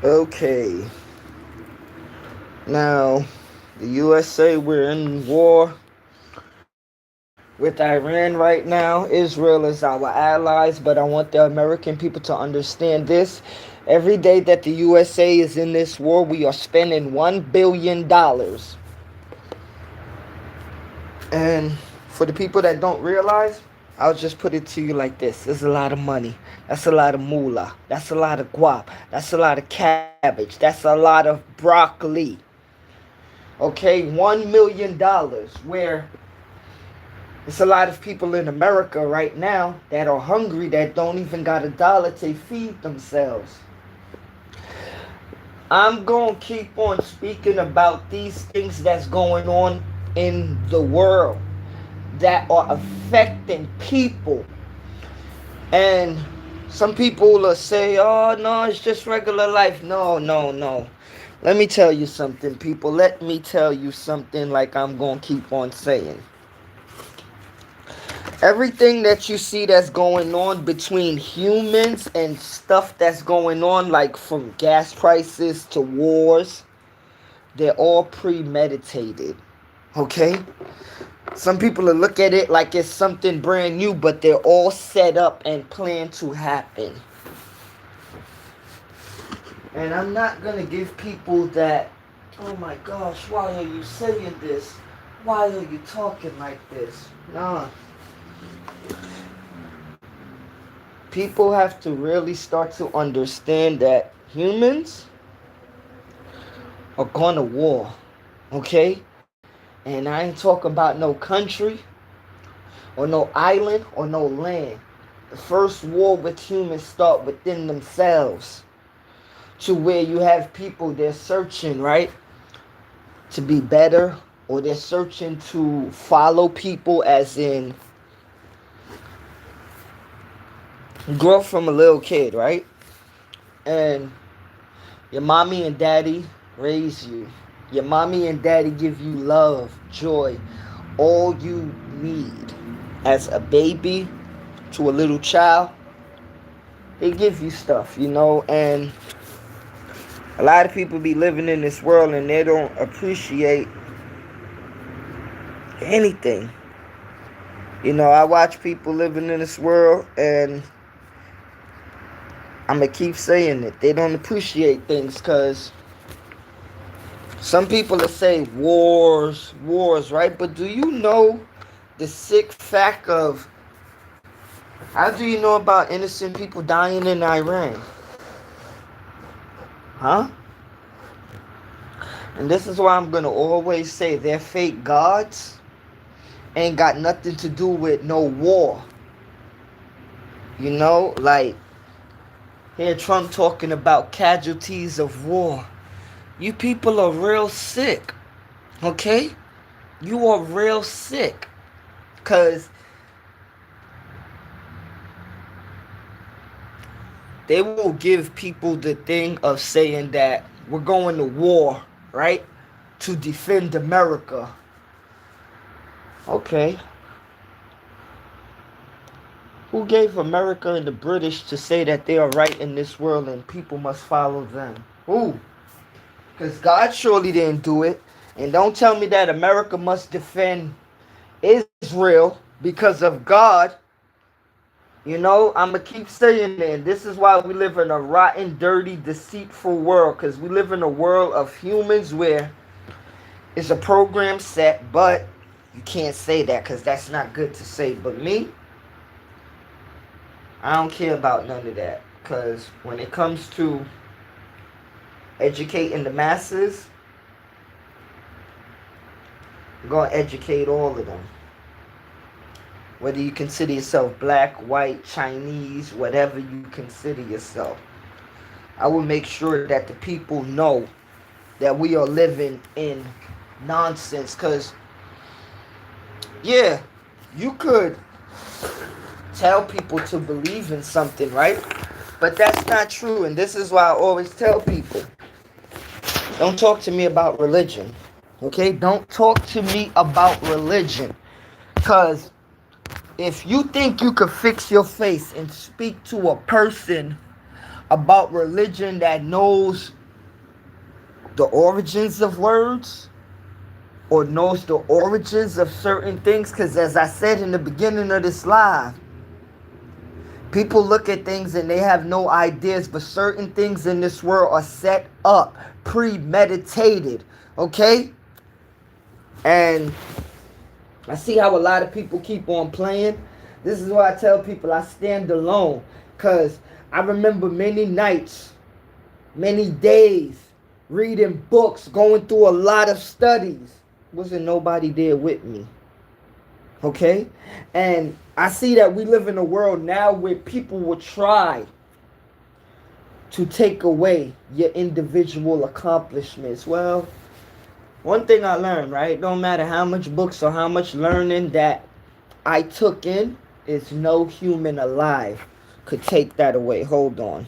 Okay. Now, the USA, we're in war with Iran right now. Israel is our allies, but I want the American people to understand this. Every day that the USA is in this war, we are spending $1 billion. And for the people that don't realize, I'll just put it to you like this. There's a lot of money. That's a lot of moolah. That's a lot of guap. That's a lot of cabbage. That's a lot of broccoli. Okay, $1 million. Where it's a lot of people in America right now that are hungry that don't even got a dollar to feed themselves. I'm going to keep on speaking about these things that's going on in the world that are affecting people. And some people will say, oh, no, it's just regular life. No, no, no. Let me tell you something, people. Let me tell you something like I'm going to keep on saying. Everything that you see that's going on between humans and stuff that's going on, like from gas prices to wars, they're all premeditated. Okay? Some people will look at it like it's something brand new, but they're all set up and planned to happen. And I'm not going to give people that, oh my gosh, why are you saying this? Why are you talking like this? Nah. People have to really start to understand that humans are going to war. Okay? And I ain't talking about no country or no island or no land. The first war with humans start within themselves, to where you have people, they're searching, right, to be better, or they're searching to follow people, as in grow from a little kid, right? And your mommy and daddy raise you. Your mommy and daddy give you love, joy, all you need as a baby to a little child. They give you stuff, and a lot of people be living in this world and they don't appreciate anything. I watch people living in this world, and I'm going to keep saying it. They don't appreciate things because some people will say wars, right? But do you know the sick fact of, how do you know about innocent people dying in Iran? Huh? And this is why I'm going to always say they're fake gods. Ain't got nothing to do with no war. Like, hear Trump talking about casualties of war. You people are real sick. Okay? You are real sick. Because they will give people the thing of saying that we're going to war, right? To defend America. Okay. Who gave America and the British to say that they are right in this world and people must follow them? Who? Because God surely didn't do it. And don't tell me that America must defend Israel because of God. I'm going to keep saying that. And this is why we live in a rotten, dirty, deceitful world. Because we live in a world of humans where it's a program set, but you can't say that because that's not good to say. But me, I don't care about none of that. Because when it comes to educating the masses, I'm going to educate all of them. Whether you consider yourself black, white, Chinese, whatever you consider yourself. I will make sure that the people know that we are living in nonsense. Because, yeah, you could tell people to believe in something, right? But that's not true. And this is why I always tell people, don't talk to me about religion. Okay? Don't talk to me about religion. Because if you think you could fix your face and speak to a person about religion that knows the origins of words or knows the origins of certain things. Because as I said in the beginning of this live, people look at things and they have no ideas, but certain things in this world are set up, premeditated, okay? And I see how a lot of people keep on playing. This is why I tell people I stand alone. Because I remember many nights, many days, reading books, going through a lot of studies. Wasn't nobody there with me. Okay? And I see that we live in a world now where people will try to take away your individual accomplishments. Well, one thing I learned, right? Don't matter how much books or how much learning that I took in, is no human alive could take that away. Hold on.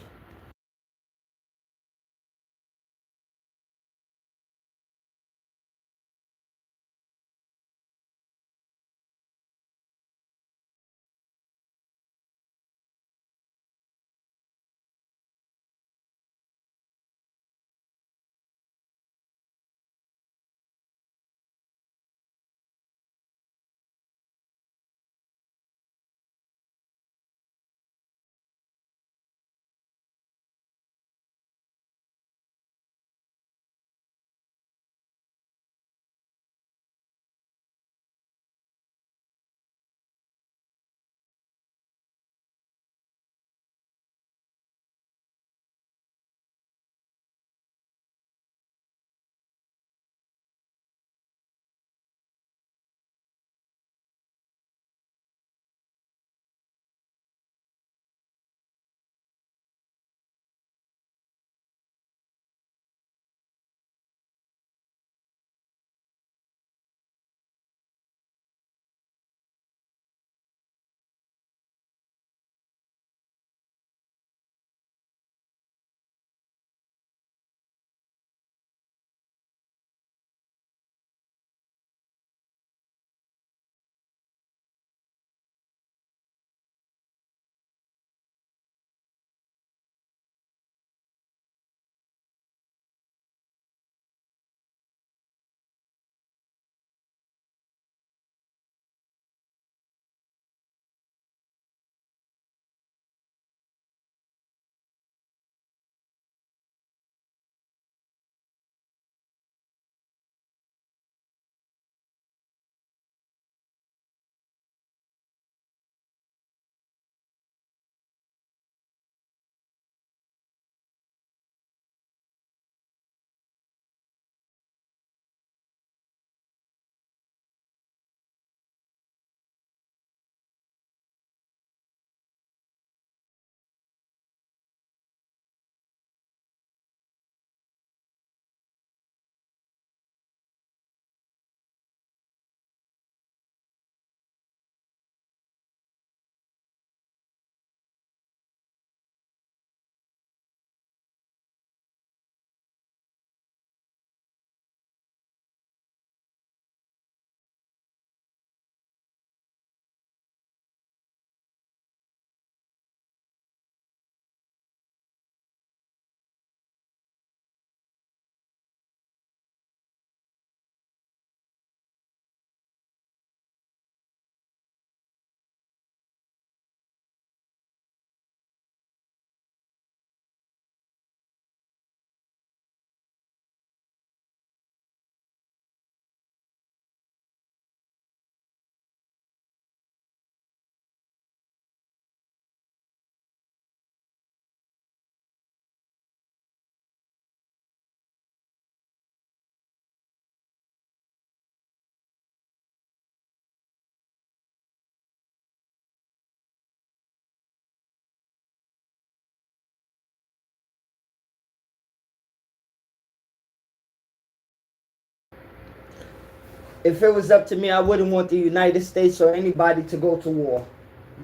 If it was up to me, I wouldn't want the United States or anybody to go to war.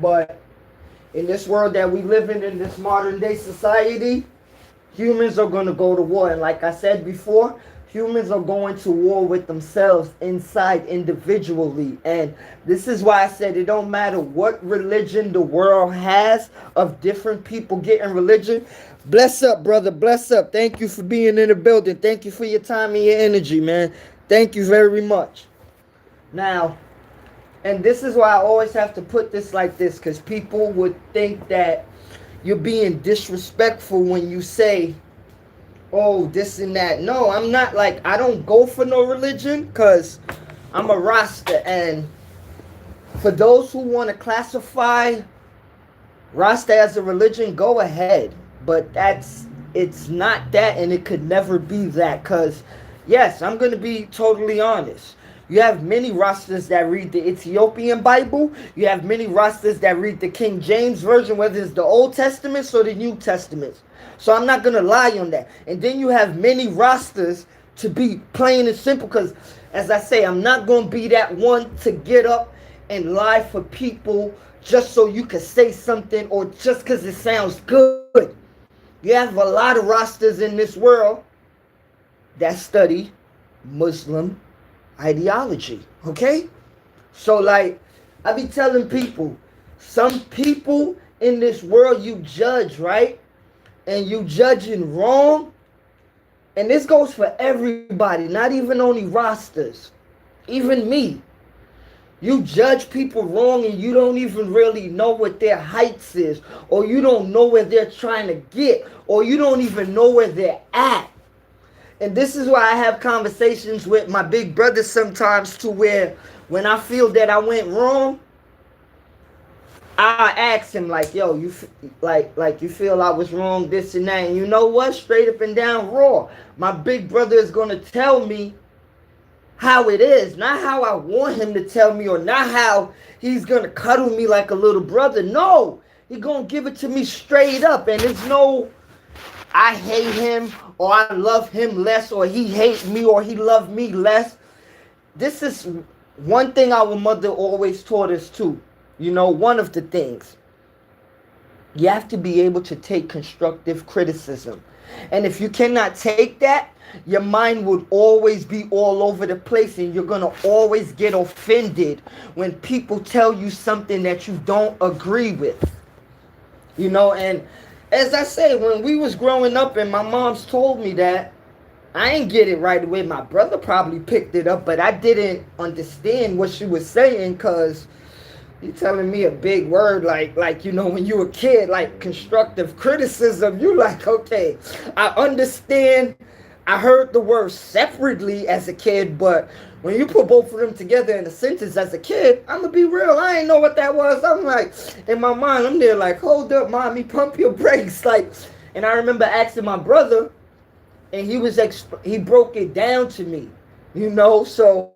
But in this world that we live in this modern day society, humans are going to go to war. And like I said before, Humans are going to war with themselves inside individually. And this is why I said it don't matter what religion the world has of different people getting religion. Bless up, brother. Bless up. Thank you for being in the building. Thank you for your time and your energy, man. Thank you very much. Now, and this is why I always have to put this like this, because people would think that you're being disrespectful when you say, oh, this and that. No, I'm not. Like, I don't go for no religion because I'm a Rasta. And for those who want to classify Rasta as a religion, go ahead. But it's not that, and it could never be that. Because, yes, I'm going to be totally honest. You have many Rastas that read the Ethiopian Bible. You have many Rastas that read the King James Version, whether it's the Old Testament or the New Testament. So I'm not going to lie on that. And then you have many Rastas, to be plain and simple, because as I say, I'm not going to be that one to get up and lie for people just so you can say something or just because it sounds good. You have a lot of Rastas in this world that study Muslim ideology, okay? So, like, I be telling people, some people in this world you judge, right? And you judging wrong. And this goes for everybody, not even only Rastas. Even me. You judge people wrong and you don't even really know what their heights is. Or you don't know where they're trying to get. Or you don't even know where they're at. And this is why I have conversations with my big brother sometimes, to where when I feel that I went wrong, I ask him like, yo, you you feel I was wrong, this and that. And you know what? Straight up and down raw. My big brother is going to tell me how it is. Not how I want him to tell me, or not how he's going to cuddle me like a little brother. No. He's going to give it to me straight up. And there's no, I hate him, or I love him less, or he hates me, or he loved me less. This is one thing our mother always taught us too. You know, one of the things. You have to be able to take constructive criticism. And if you cannot take that, your mind would always be all over the place, and you're going to always get offended when people tell you something that you don't agree with. You know, and as I say, when we was growing up and my mom's told me that, I ain't get it right away. My brother probably picked it up, but I didn't understand what she was saying, because you telling me a big word like you know, when you a kid, like constructive criticism, you like, okay, I understand. I heard the word separately as a kid, but when you put both of them together in a sentence as a kid, I'm gonna be real, I ain't know what that was. I'm like, in my mind, I'm there like, hold up, mommy, pump your brakes. Like, and I remember asking my brother, and he broke it down to me, you know. So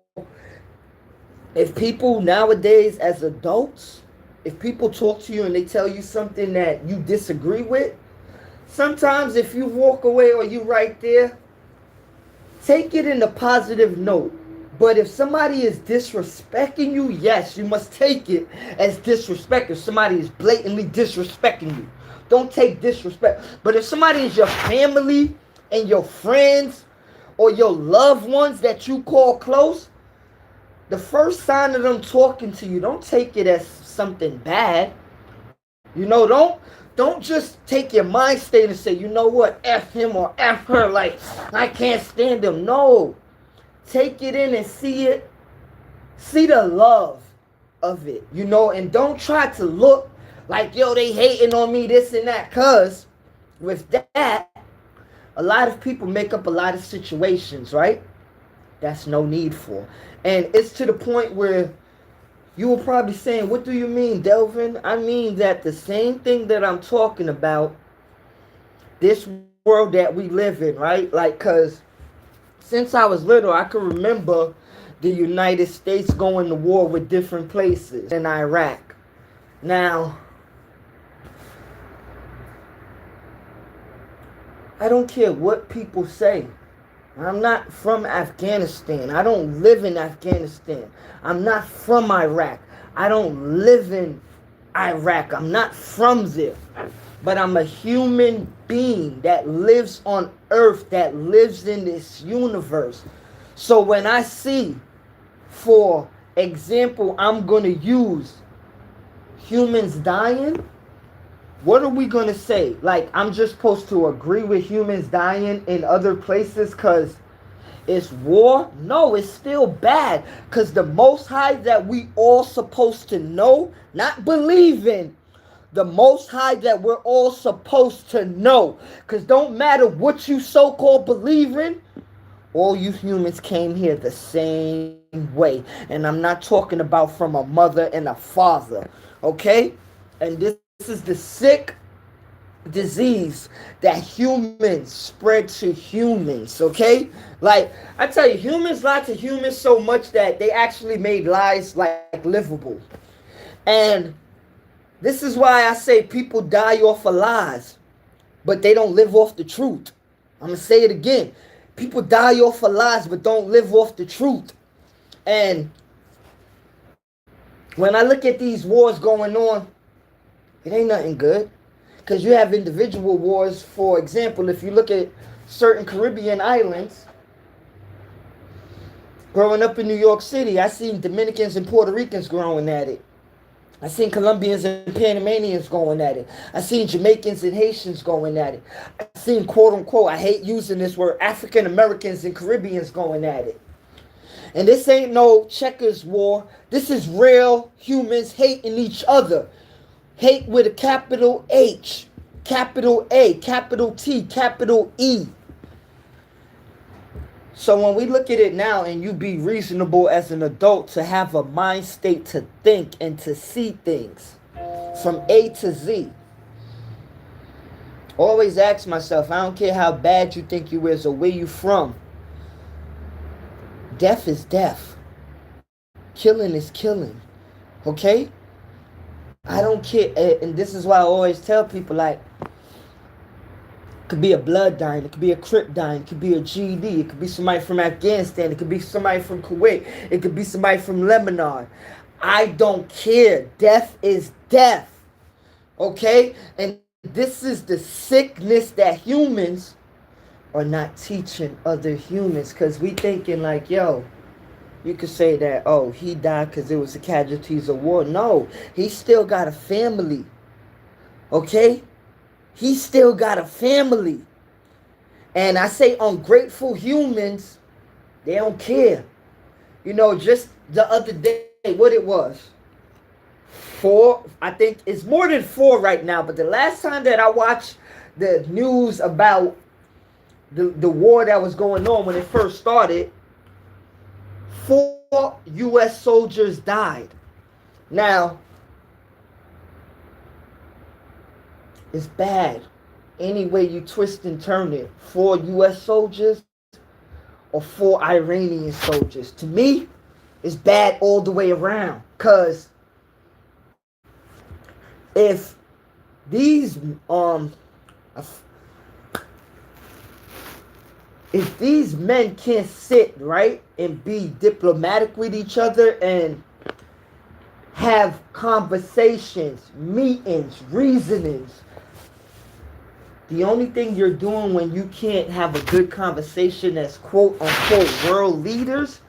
if people nowadays as adults, if people talk to you and they tell you something that you disagree with, sometimes if you walk away or you right there, take it in a positive note. But if somebody is disrespecting you, yes, you must take it as disrespect. If somebody is blatantly disrespecting you, don't take disrespect. But if somebody is your family and your friends or your loved ones that you call close, the first sign of them talking to you, don't take it as something bad. You know, don't just take your mind state and say, you know what, F him or F her, like, I can't stand them. No. Take it in and see it. See the love of it, you know, and don't try to look like, yo, they hating on me, this and that. Because with that, a lot of people make up a lot of situations, right? That's no need for. And it's to the point where you were probably saying, what do you mean, Delvin? I mean that the same thing that I'm talking about, this world that we live in, right? Like, because since I was little, I can remember the United States going to war with different places in Iraq. Now, I don't care what people say. I'm not from Afghanistan. I don't live in Afghanistan. I'm not from Iraq. I don't live in Iraq. I'm not from there. but I'm a human being that lives on earth, that lives in this universe. So when I see, for example, I'm going to use humans dying, what are we going to say? Like, I'm just supposed to agree with humans dying in other places because it's war? No, it's still bad. Because the Most High that we all supposed to know, not believe in, the Most High that we're all supposed to know. Because don't matter what you so-called believe in, all you humans came here the same way. And I'm not talking about from a mother and a father. Okay? And this is the sick disease that humans spread to humans, okay? Like, I tell you, humans lie to humans so much that they actually made lies like livable. And this is why I say people die off of lies, but they don't live off the truth. I'm gonna say it again. People die off of lies, but don't live off the truth. And when I look at these wars going on, it ain't nothing good. Because you have individual wars. For example, if you look at certain Caribbean islands, growing up in New York City, I seen Dominicans and Puerto Ricans growing at it. I seen Colombians and Panamanians going at it. I seen Jamaicans and Haitians going at it. I seen, quote unquote, I hate using this word, African Americans and Caribbeans going at it. And this ain't no checkers war. This is real humans hating each other. Hate with a capital H, capital A, capital T, capital E. So when we look at it now, and you be reasonable as an adult to have a mind state to think and to see things from A to Z. Always ask myself, I don't care how bad you think you is or where you from. Death is death. Killing is killing. Okay? I don't care. And this is why I always tell people, like, it could be a blood dying, it could be a Crip dying, it could be a GD, it could be somebody from Afghanistan, it could be somebody from Kuwait, it could be somebody from Lebanon. I don't care. Death is death. Okay? And this is the sickness that humans are not teaching other humans. Because we thinking like, yo, you could say that, oh, he died because it was the casualties of war. No, he still got a family. Okay? He still got a family. And I say ungrateful humans, they don't care. You know, just the other day, what it was. 4, I think it's more than 4 right now. But the last time that I watched the news about the war that was going on when it first started, 4 U.S. soldiers died. Now, it's bad. Any way you twist and turn it. 4 U.S. soldiers or 4 Iranian soldiers. To me, it's bad all the way around. Because if these men can't sit, right, and be diplomatic with each other and have conversations, meetings, reasonings, the only thing you're doing when you can't have a good conversation as quote unquote world leaders,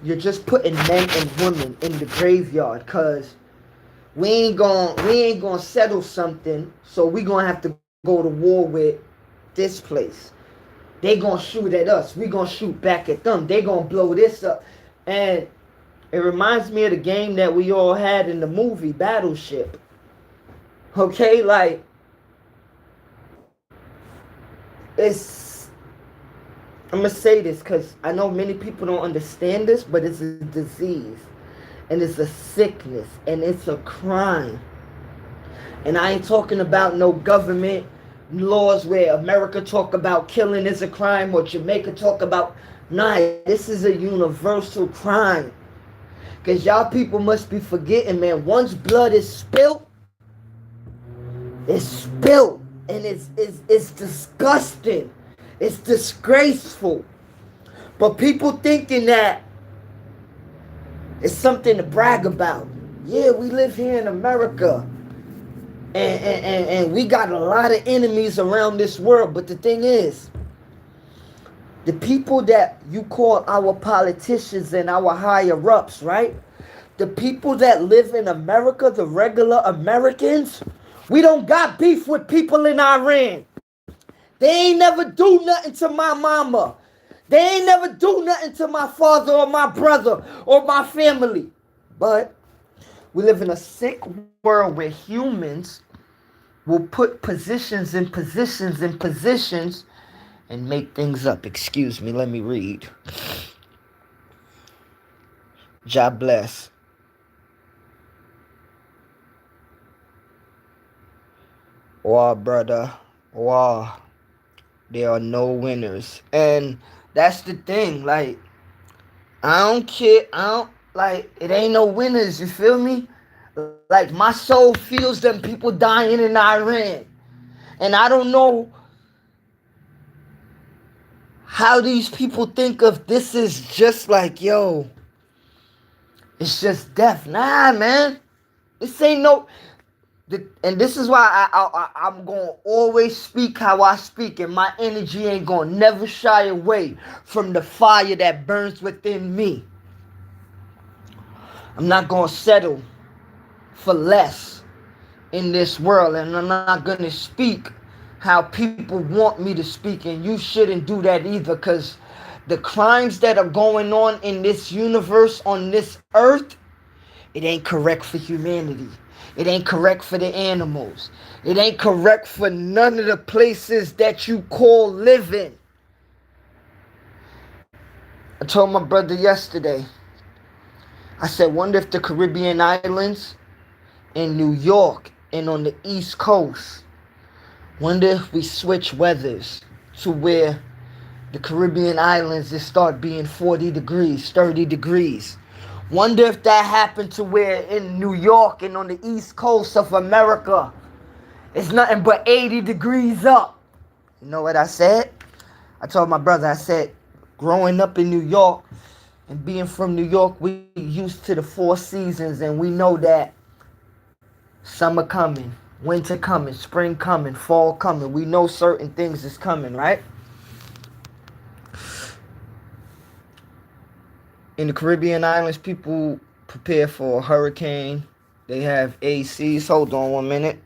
you're just putting men and women in the graveyard. Cause we ain't gonna settle something, so we gonna have to go to war with this place. They gonna shoot at us. We gonna shoot back at them. They gonna blow this up. And it reminds me of the game that we all had in the movie Battleship. Okay, like, I'm gonna say this because I know many people don't understand this, but it's a disease. And it's a sickness. And it's a crime. And I ain't talking about no government laws where America talk about killing is a crime or Jamaica talk about, nah, this is a universal crime. Because y'all people must be forgetting, man, once blood is spilt, it's spilt. And it's disgusting. It's disgraceful. But people thinking that it's something to brag about. Yeah, we live here in America. And we got a lot of enemies around this world. But the thing is, the people that you call our politicians and our higher ups, right? The people that live in America, the regular Americans, we don't got beef with people in Iran. They ain't never do nothing to my mama. They ain't never do nothing to my father or my brother or my family. But we live in a sick world where humans will put positions in positions in positions and make things up. Excuse me, let me read. God bless. Wow, brother. Wow. There are no winners. And that's the thing. Like, I don't care. I don't, like, it ain't no winners. You feel me? Like, my soul feels them people dying in Iran. And I don't know how these people think of this is just like, yo, it's just death. Nah, man. This ain't no. And this is why I'm going to always speak how I speak. And my energy ain't going to never shy away from the fire that burns within me. I'm not going to settle for less in this world. And I'm not going to speak how people want me to speak. And you shouldn't do that either. Because the crimes that are going on in this universe, on this earth, it ain't correct for humanity. It ain't correct for the animals. It ain't correct for none of the places that you call living. I told my brother yesterday, I said, wonder if the Caribbean islands in New York and on the East Coast, wonder if we switch weathers to where the Caribbean islands just start being 40 degrees, 30 degrees. Wonder if that happened to where in New York and on the East Coast of America, it's nothing but 80 degrees up. You know what I said? I told my brother, I said, growing up in New York and being from New York, we used to the four seasons and we know that summer coming, winter coming, spring coming, fall coming. We know certain things is coming, right? In the Caribbean islands, people prepare for a hurricane. They have ACs. Hold on 1 minute.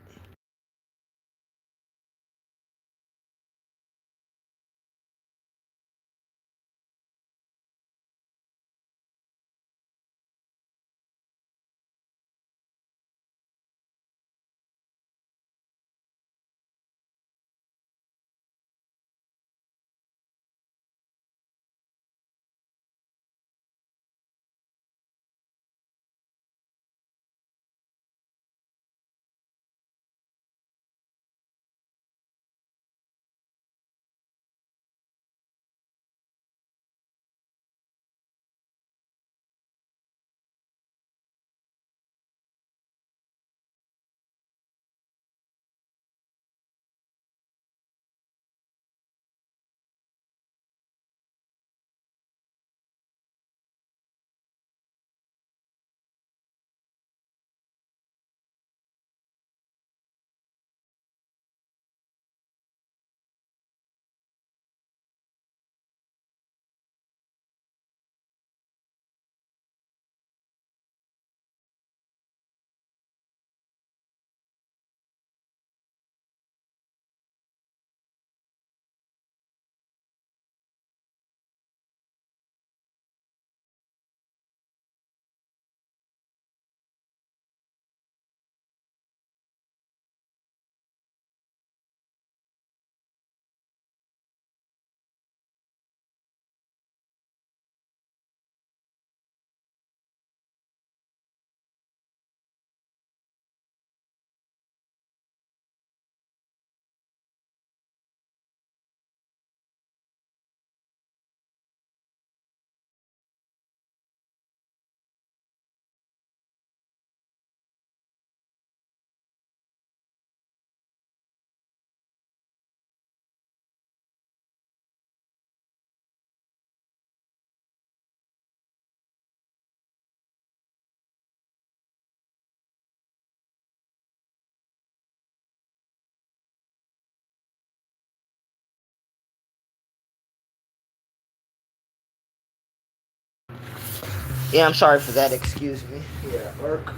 Yeah, I'm sorry for that. Excuse me. Yeah, work.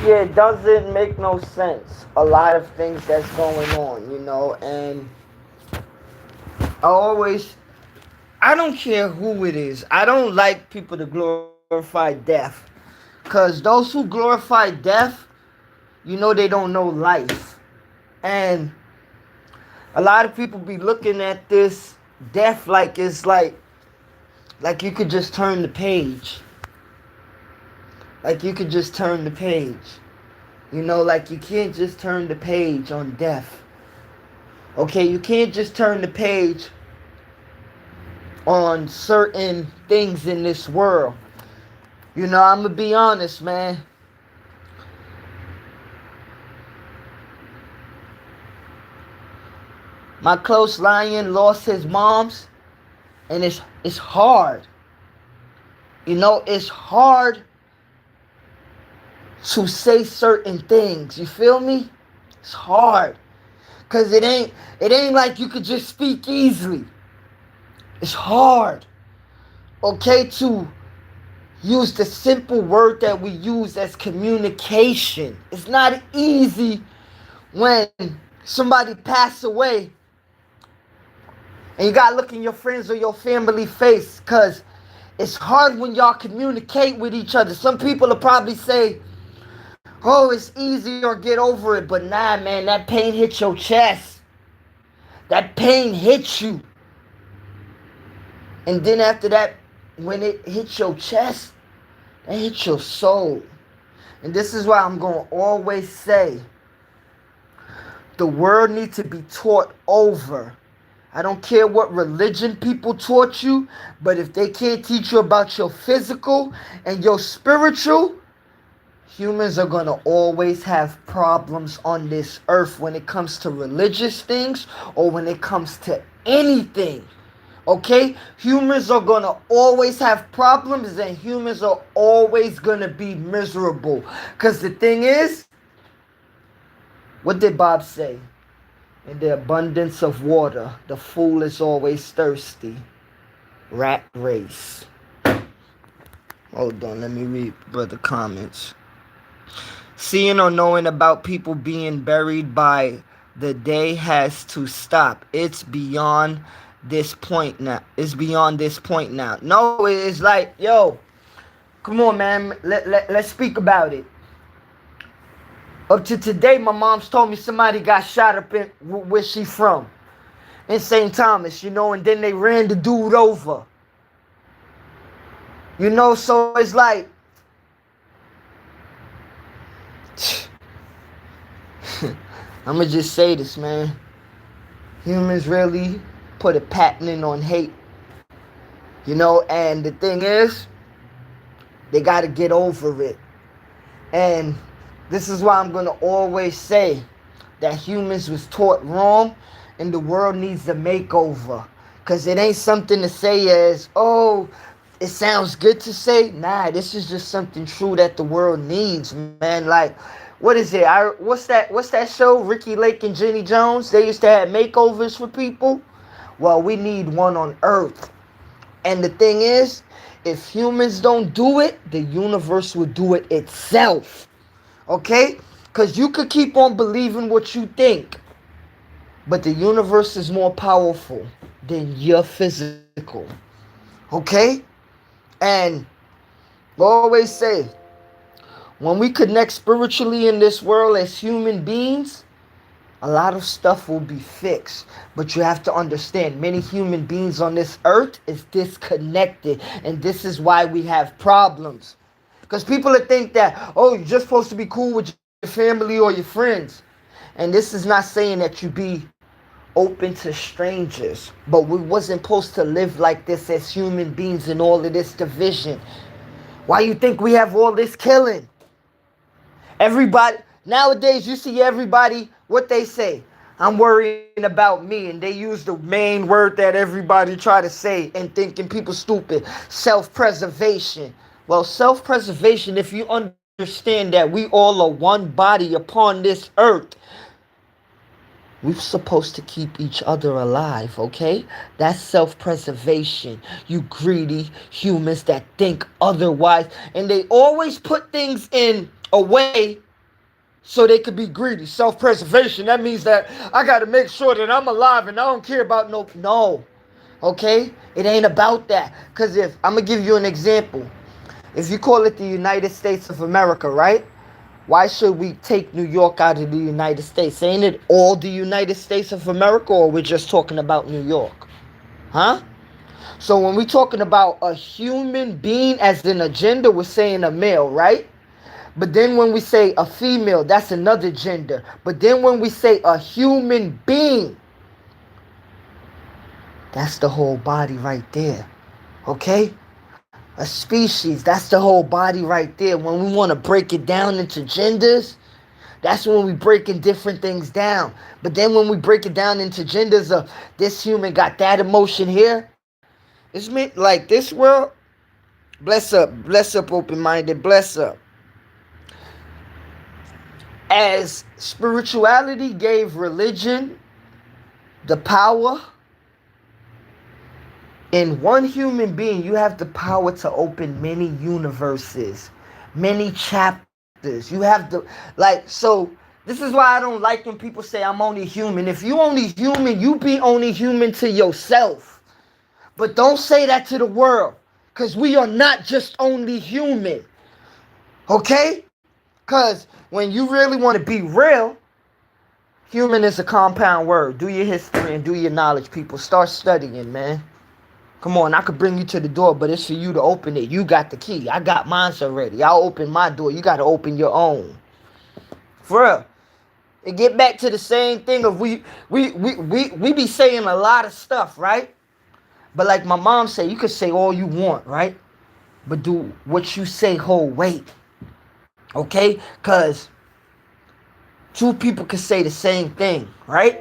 Yeah, it doesn't make no sense. A lot of things that's going on, and I don't care who it is. I don't like people to glorify death. Because those who glorify death, they don't know life. And a lot of people be looking at this death like it's like you could just turn the page. Like you could just turn the page. Like you can't just turn the page on death. Okay, you can't just turn the page on certain things in this world. I'm going to be honest, man. My close lion lost his moms, and it's hard. It's hard to say certain things. You feel me? It's hard. Cause it ain't like you could just speak easily. It's hard. Okay, to use the simple word that we use as communication. It's not easy when somebody pass away and you gotta look in your friends or your family face, cause it's hard when y'all communicate with each other. Some people will probably say, oh, it's easy or get over it, but nah, man, that pain hits your chest. That pain hits you. And then after that, when it hits your chest, that hits your soul. And this is why I'm going to always say, the word needs to be taught over. I don't care what religion people taught you, but if they can't teach you about your physical and your spiritual, humans are going to always have problems on this earth when it comes to religious things or when it comes to anything. Okay? Humans are going to always have problems and humans are always going to be miserable. Because the thing is, what did Bob say? In the abundance of water, the fool is always thirsty. Rat race. Hold on, let me read brother comments. Seeing or knowing about people being buried by the day has to stop. It's beyond this point now. It's beyond this point now. No, it's like, yo, come on, man. Let's speak about it. Up to today, my mom's told me somebody got shot up in where she from. In St. Thomas, and then they ran the dude over. So it's like, I'm going to just say this, man. Humans really put a patent on hate. And the thing is, they got to get over it. And this is why I'm going to always say that humans was taught wrong and the world needs a makeover. Because it ain't something to say as, oh, it sounds good to say. Nah, this is just something true that the world needs, man. Like, what is it? What's that show? Ricky Lake and Jenny Jones? They used to have makeovers for people. Well, we need one on Earth. And the thing is, if humans don't do it, the universe will do it itself. Okay? Because you could keep on believing what you think. But the universe is more powerful than your physical. Okay? And I always say, when we connect spiritually in this world as human beings, a lot of stuff will be fixed. But you have to understand, many human beings on this earth is disconnected. And this is why we have problems. Because people think that, oh, you're just supposed to be cool with your family or your friends. And this is not saying that you be open to strangers. But we wasn't supposed to live like this as human beings in all of this division. Why you think we have all this killing? Everybody, nowadays you see everybody, what they say, I'm worrying about me. And they use the main word that everybody try to say and thinking people stupid. Self-preservation. Well, self-preservation, if you understand that we all are one body upon this earth, We're supposed to keep each other alive, okay? That's self-preservation. You greedy humans that think otherwise. And they always put things in a way so they could be greedy. Self-preservation, that means that I got to make sure that I'm alive and I don't care about no. Okay? It ain't about that. Because if, I'm going to give you an example. If you call it the United States of America, right? Why should we take New York out of the United States? Ain't it all the United States of America, or we're just talking about New York? Huh? So when we're talking about a human being as an agenda, we're saying a male, right? But then when we say a female, that's another gender. But then when we say a human being, that's the whole body right there. Okay? A species, that's the whole body right there. When we want to break it down into genders, that's when we breaking different things down. But then when we break it down into genders of this human got that emotion here, it's meant like this world, bless up, open-minded, bless up. As spirituality gave religion the power, in one human being, you have the power to open many universes, many chapters. You have the, like, so this is why I don't like when people say I'm only human. If you only human, you be only human to yourself. But don't say that to the world, because we are not just only human. Okay? Because when you really want to be real, human is a compound word. Do your history and do your knowledge, people. Start studying, man. Come on, I could bring you to the door, but it's for you to open it. You got the key. I got mine already. I'll open my door. You got to open your own. For real. And get back to the same thing of we be saying a lot of stuff, right? But like my mom said, you could say all you want, right? But do what you say hold weight. Okay? Because two people could say the same thing, right?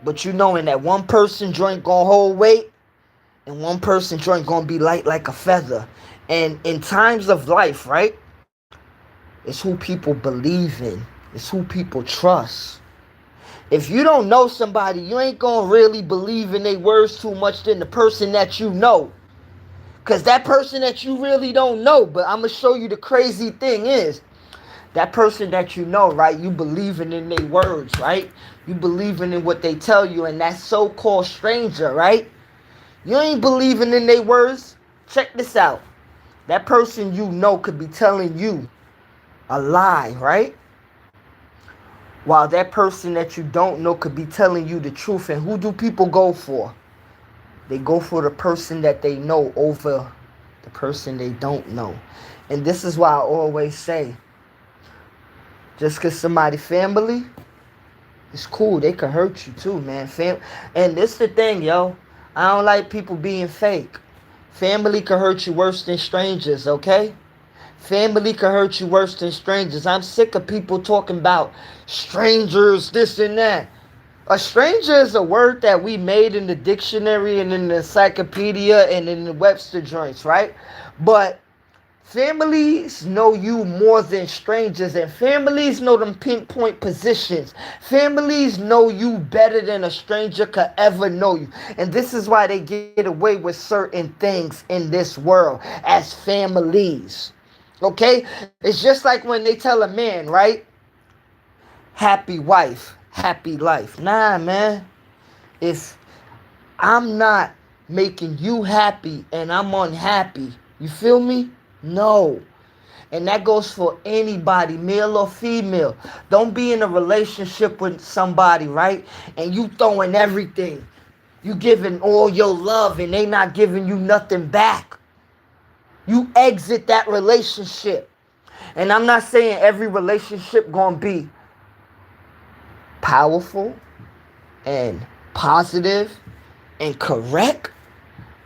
But you knowing that one person joint gonna hold weight, and one person joint gonna be light like a feather. And in times of life, right? It's who people believe in. It's who people trust. If you don't know somebody, you ain't gonna really believe in their words too much than the person that you know. Because that person that you really don't know, but I'm gonna show you the crazy thing is, that person that you know, right? You believing in their words, right? You believing in what they tell you, and that so-called stranger, right? You ain't believing in their words. Check this out. That person you know could be telling you a lie, right? While that person that you don't know could be telling you the truth. And who do people go for? They go for the person that they know over the person they don't know. And this is why I always say, just because somebody family, it's cool. They could hurt you too, man. And this the thing, yo. I don't like people being fake. Family could hurt you worse than strangers, okay? Family could hurt you worse than strangers. I'm sick of people talking about strangers, this and that. A stranger is a word that we made in the dictionary and in the encyclopedia and in the Webster joints, right? But families know you more than strangers, and families know them pinpoint positions. Families know you better than a stranger could ever know you. And this is why they get away with certain things in this world as families. Okay? It's just like when they tell a man, right? Happy wife, happy life. Nah, man. If I'm not making you happy and I'm unhappy, you feel me? No. And that goes for anybody, male or female. Don't be in a relationship with somebody, right? And you throwing everything. You giving all your love and they not giving you nothing back. You exit that relationship. And I'm not saying every relationship gonna be powerful and positive and correct.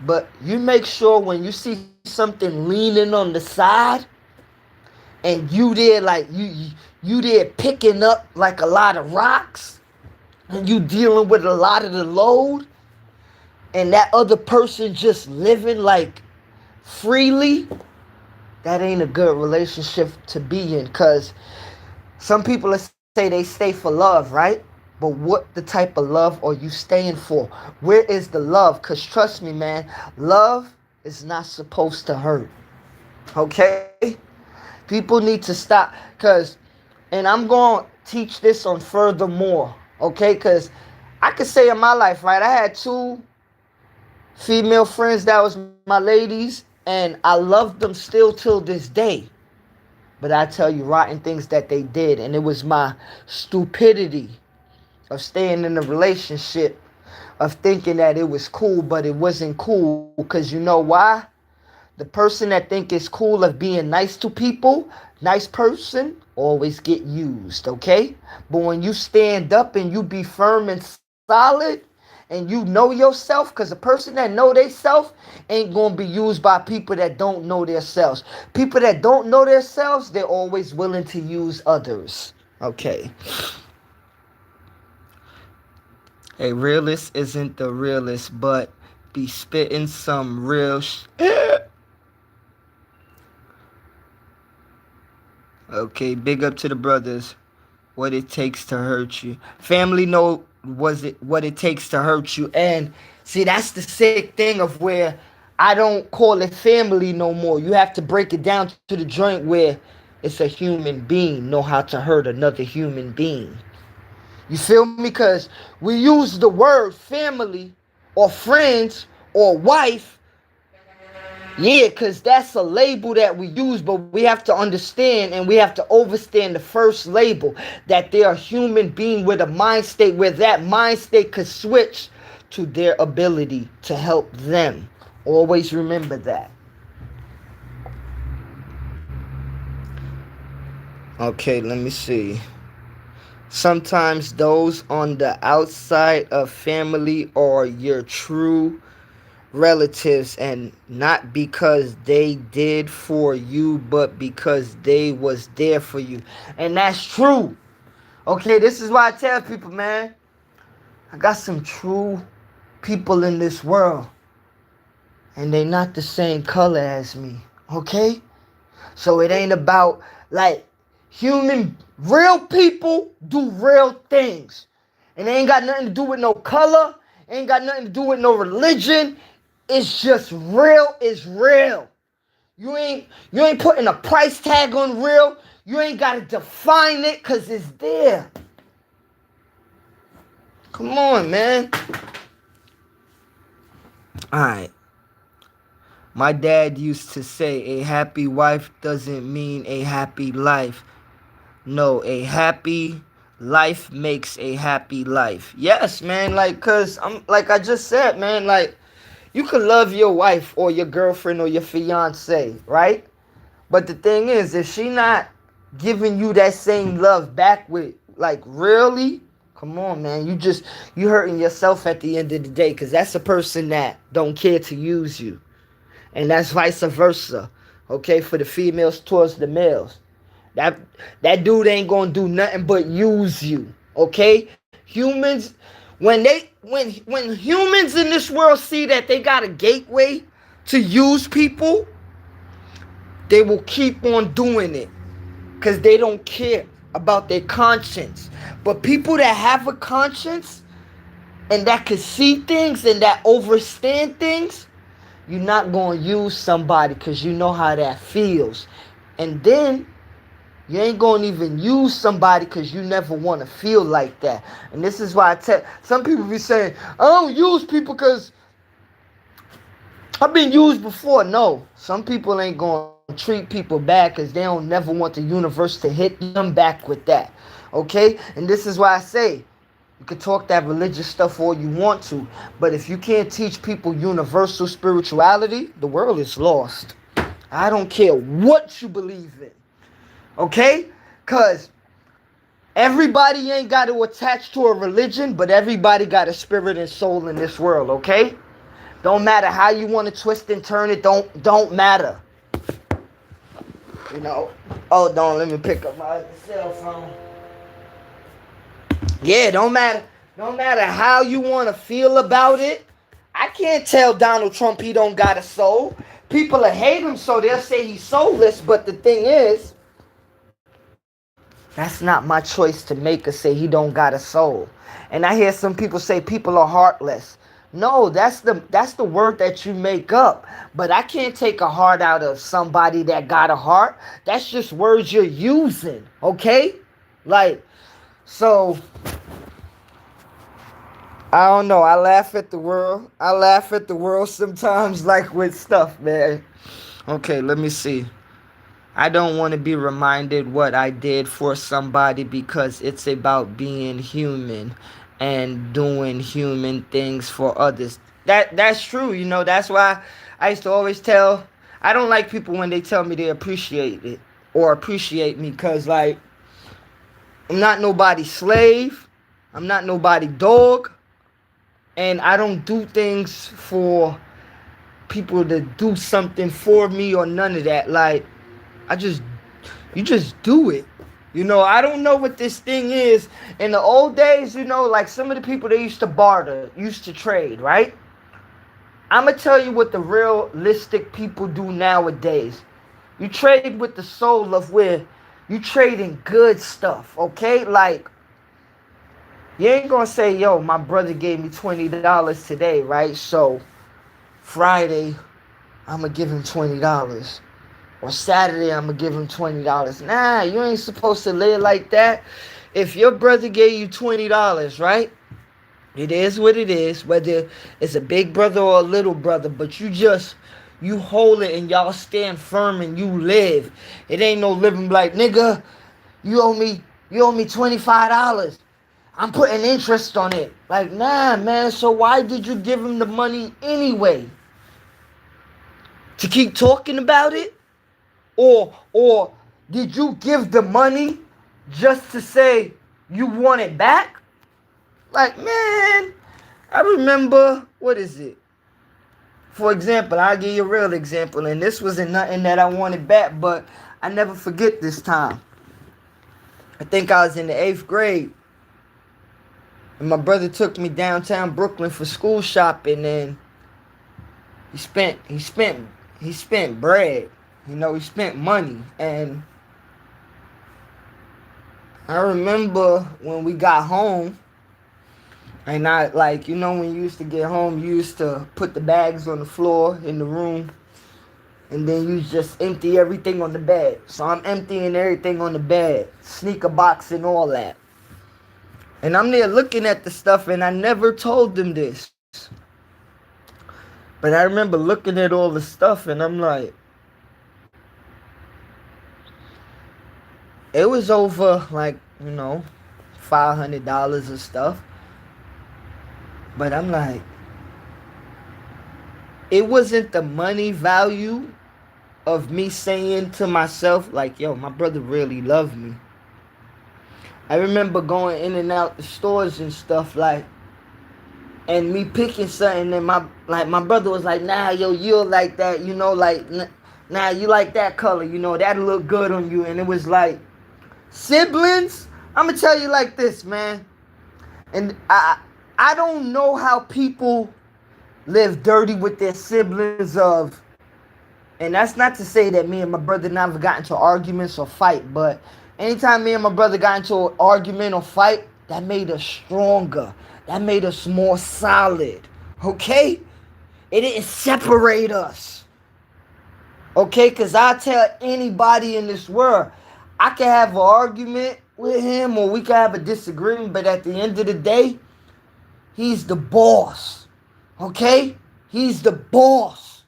But you make sure when you see something leaning on the side and you there like you there picking up like a lot of rocks and you dealing with a lot of the load, and that other person just living like freely, that ain't a good relationship to be in. Because some people say they stay for love, right? But what the type of love are you staying for? Where is the love? Because trust me, man, love is not supposed to hurt. Okay? People need to stop. Because, and I'm going to teach this on furthermore. Okay? Because I could say in my life, right, I had two female friends that was my ladies, and I love them still till this day. But I tell you rotten things that they did, and it was my stupidity of staying in a relationship, of thinking that it was cool, but it wasn't cool. Because you know why? The person that think it's cool of being nice to people, nice person, always get used, okay? But when you stand up and you be firm and solid, and you know yourself, because a person that know themselves ain't going to be used by people that don't know themselves. People that don't know themselves, they're always willing to use others. Okay. A realist isn't the realist, but be spitting some real Okay, big up to the brothers. What it takes to hurt you. Family know what it takes to hurt you. And see, that's the sick thing of where I don't call it family no more. You have to break it down to the joint where it's a human being know how to hurt another human being. You feel me? Because we use the word family or friends or wife. Yeah, because that's a label that we use, but we have to understand and we have to overstand the first label, that they're a human being with a mind state where that mind state could switch to their ability to help them. Always remember that. Okay, let me see. Sometimes those on the outside of family are your true relatives, and not because they did for you, but because they was there for you. And that's true. Okay, this is why I tell people, man, I got some true people in this world, and they not the same color as me. Okay? So it ain't about, like, real people do real things. And it ain't got nothing to do with no color. Ain't got nothing to do with no religion. It's just real is real. You ain't putting a price tag on real. You ain't got to define it because it's there. Come on, man. All right. My dad used to say a happy wife doesn't mean a happy life. No, a happy life makes a happy life. Yes, man, like, cause I'm like I just said, man, like, you can love your wife or your girlfriend or your fiance, right? But the thing is, if she not giving you that same love back with, like, really, come on, man, you hurting yourself at the end of the day, cause that's a person that don't care to use you, and that's vice versa. Okay, for the females towards the males. That dude ain't gonna do nothing but use you. Okay? Humans, when humans in this world see that they got a gateway to use people, they will keep on doing it. Cause they don't care about their conscience. But people that have a conscience and that can see things and that understand things, you're not gonna use somebody because you know how that feels. And then you ain't gonna even use somebody because you never want to feel like that. And this is why I tell some people be saying, I don't use people because I've been used before. No, some people ain't gonna treat people bad because they don't never want the universe to hit them back with that. Okay? And this is why I say, you can talk that religious stuff all you want to, but if you can't teach people universal spirituality, the world is lost. I don't care what you believe in. Okay? Because everybody ain't got to attach to a religion, but everybody got a spirit and soul in this world, okay? Don't matter how you want to twist and turn it, don't matter. You know? Oh, let me pick up my cell phone. Yeah, don't matter. Don't matter how you want to feel about it. I can't tell Donald Trump he don't got a soul. People will hate him, so they'll say he's soulless, but the thing is, That's not my choice to make or say he don't got a soul. And I hear some people say people are heartless. No, that's the word that you make up. But I can't take a heart out of somebody that got a heart. That's just words you're using, okay? Like, so I don't know. I laugh at the world. I laugh at the world sometimes, like with stuff, man. Okay, let me see. I don't want to be reminded what I did for somebody because it's about being human and doing human things for others. That's true, you know. That's why I used to always tell I don't like people when they tell me they appreciate it or appreciate me cuz like I'm not nobody's slave. I'm not nobody's dog. And I don't do things for people to do something for me or none of that. Like you just do it. You know, I don't know what this thing is. In the old days, you know, like some of the people they used to barter, used to trade, right? I'm going to tell you what the realistic people do nowadays. You trade with the soul of where you trading good stuff, okay? Like, you ain't going to say, yo, my brother gave me $20 today, right? So, Friday, I'm going to give him $20. Or Saturday, I'm going to give him $20. Nah, you ain't supposed to live like that. If your brother gave you $20, right? It is what it is, whether it's a big brother or a little brother, but you hold it and y'all stand firm and you live. It ain't no living like, nigga, you owe me $25. I'm putting interest on it. Like, nah, man, so why did you give him the money anyway? To keep talking about it? Or did you give the money just to say you want it back? Like, man, I remember, what is it? For example, I'll give you a real example, and this wasn't nothing that I wanted back, but I never forget this time. I think I was in the 8th grade, and my brother took me downtown Brooklyn for school shopping, and he spent bread. You know, he spent money. And I remember when we got home, and I, like, you know, when you used to get home, you used to put the bags on the floor in the room, and then you just empty everything on the bed. So I'm emptying everything on the bed, sneaker box and all that. And I'm there looking at the stuff, and I never told them this. But I remember looking at all the stuff, and I'm like, it was over, like, you know, $500 of stuff. But I'm like, it wasn't the money value of me saying to myself, like, yo, my brother really loved me. I remember going in and out the stores and stuff, like, and me picking something, and my brother was like, nah, yo, you'll like that, you know, like, nah, you like that color, you know, that'll look good on you. And it was like, siblings, I'm gonna tell you like this, man. And I don't know how people live dirty with their siblings of, and that's not to say that me and my brother never got into arguments or fight, but anytime me and my brother got into an argument or fight, that made us stronger. That made us more solid. Okay? It didn't separate us. Okay? Because I tell anybody in this world, I can have an argument with him or we can have a disagreement, but at the end of the day, he's the boss. Okay? He's the boss.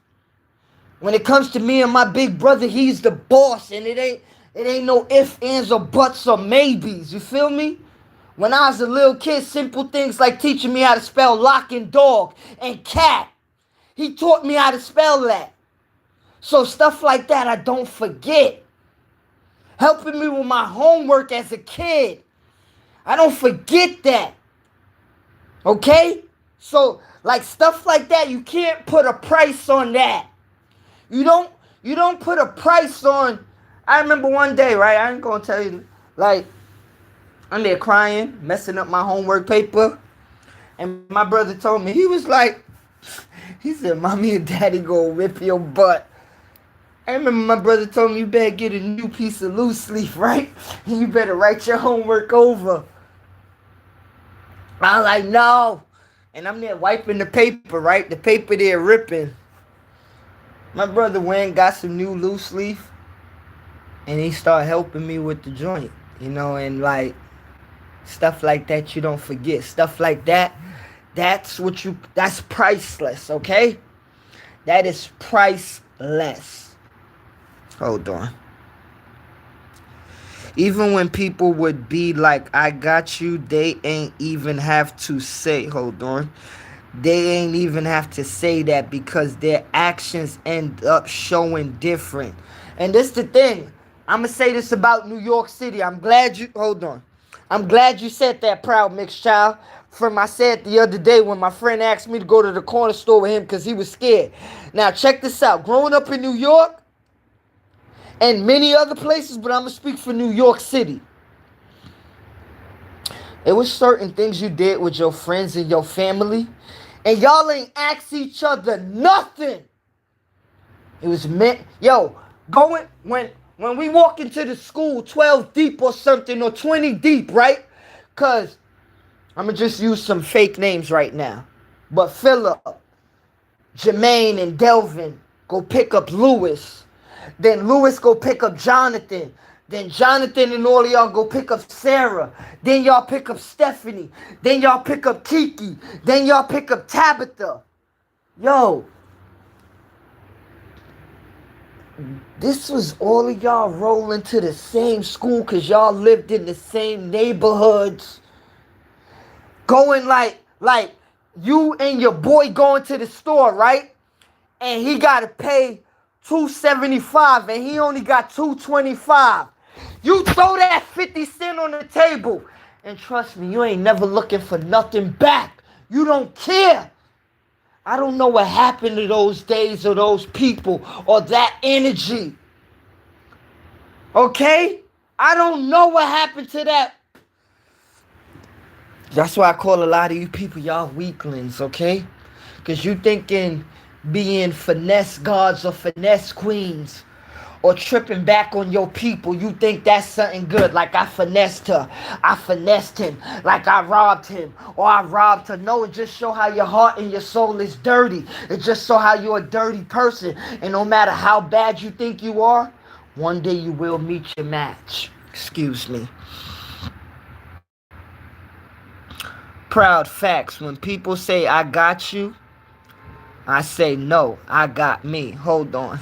When it comes to me and my big brother, he's the boss, and it ain't no ifs, ands, or buts or maybes. You feel me? When I was a little kid, simple things like teaching me how to spell lock and dog and cat. He taught me how to spell that. So stuff like that I don't forget. Helping me with my homework as a kid. I don't forget that. Okay? So, like, stuff like that, you can't put a price on that. You don't put a price on. I remember one day, right? I ain't gonna tell you, like, I'm there crying, messing up my homework paper. And my brother told me, he was like, he said, Mommy and Daddy gonna whip your butt. I remember my brother told me you better get a new piece of loose leaf, right? And you better write your homework over. I was like, no. And I'm there wiping the paper, right? The paper there ripping. My brother went and got some new loose leaf. And he started helping me with the joint. And like stuff like that you don't forget. Stuff like that. That's priceless, okay? That is priceless. Hold on. Even when people would be like, I got you, they ain't even have to say, hold on. They ain't even have to say that because their actions end up showing different. And this the thing. I'm going to say this about New York City. I'm glad you said that, Proud Mixed Child. I said the other day when my friend asked me to go to the corner store with him because he was scared. Now, check this out. Growing up in New York and many other places, but I'm going to speak for New York City. It was certain things you did with your friends and your family, and y'all ain't ask each other nothing. It was meant, when we walk into the school 12 deep or something, or 20 deep, right? Because I'm going to just use some fake names right now. But Philip, Jermaine, and Delvin go pick up Lewis. Then Lewis go pick up Jonathan. Then Jonathan and all of y'all go pick up Sarah. Then y'all pick up Stephanie. Then y'all pick up Kiki. Then y'all pick up Tabitha. Yo. This was all of y'all rolling to the same school because y'all lived in the same neighborhoods. Going like you and your boy going to the store, right? And he got to pay $2.75 and he only got $2.25. You throw that 50 cents on the table and trust me, you ain't never looking for nothing back. You don't care. I don't know what happened to those days or those people or that energy. Okay? I don't know what happened to that. That's why I call a lot of you people, y'all weaklings, okay? Because you thinking being finesse gods or finesse queens or tripping back on your people, you think that's something good. Like I finessed her. I finessed him. Like I robbed him. Or I robbed her. No, it just show how your heart and your soul is dirty. It just show how you're a dirty person. And no matter how bad you think you are, one day you will meet your match. Excuse me. Proud facts. When people say I got you, I say no, I got me. Hold on.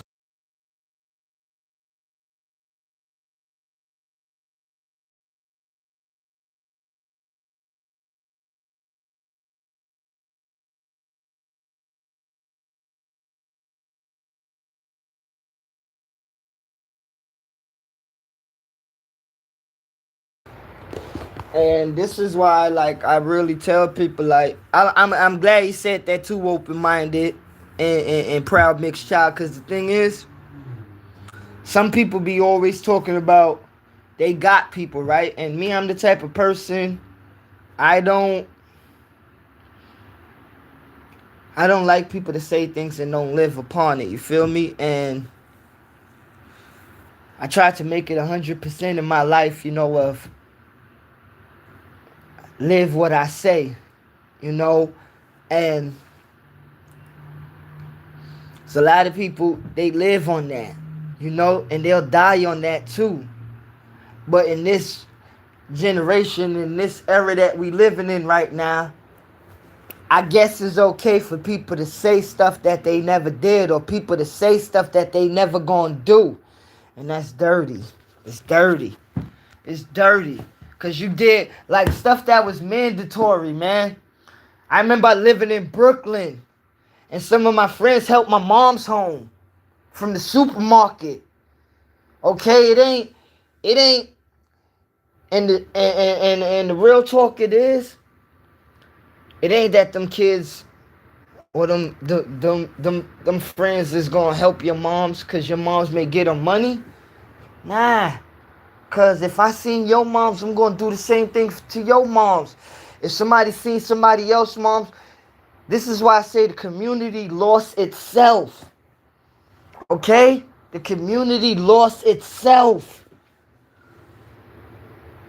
And this is why, like, I really tell people, like, I'm glad he said that too, open-minded and proud mixed child. Because the thing is, some people be always talking about they got people, right? And me, I'm the type of person, I don't like people to say things and don't live upon it. You feel me? And I try to make it 100% in my life, of live what I say, and so a lot of people, they live on that, and they'll die on that too. But in this generation, in this era that we living in right now, I guess it's okay for people to say stuff that they never did, or people to say stuff that they never gonna do. And that's dirty. It's dirty. It's dirty. Because you did, like, stuff that was mandatory, man. I remember living in Brooklyn, and some of my friends helped my mom's home from the supermarket. Okay, it ain't, and the real talk it ain't that them kids or them friends is gonna help your moms because your moms may get them money. Nah. Because if I seen your moms, I'm going to do the same thing to your moms. If somebody seen somebody else's moms, this is why I say the community lost itself. Okay? The community lost itself.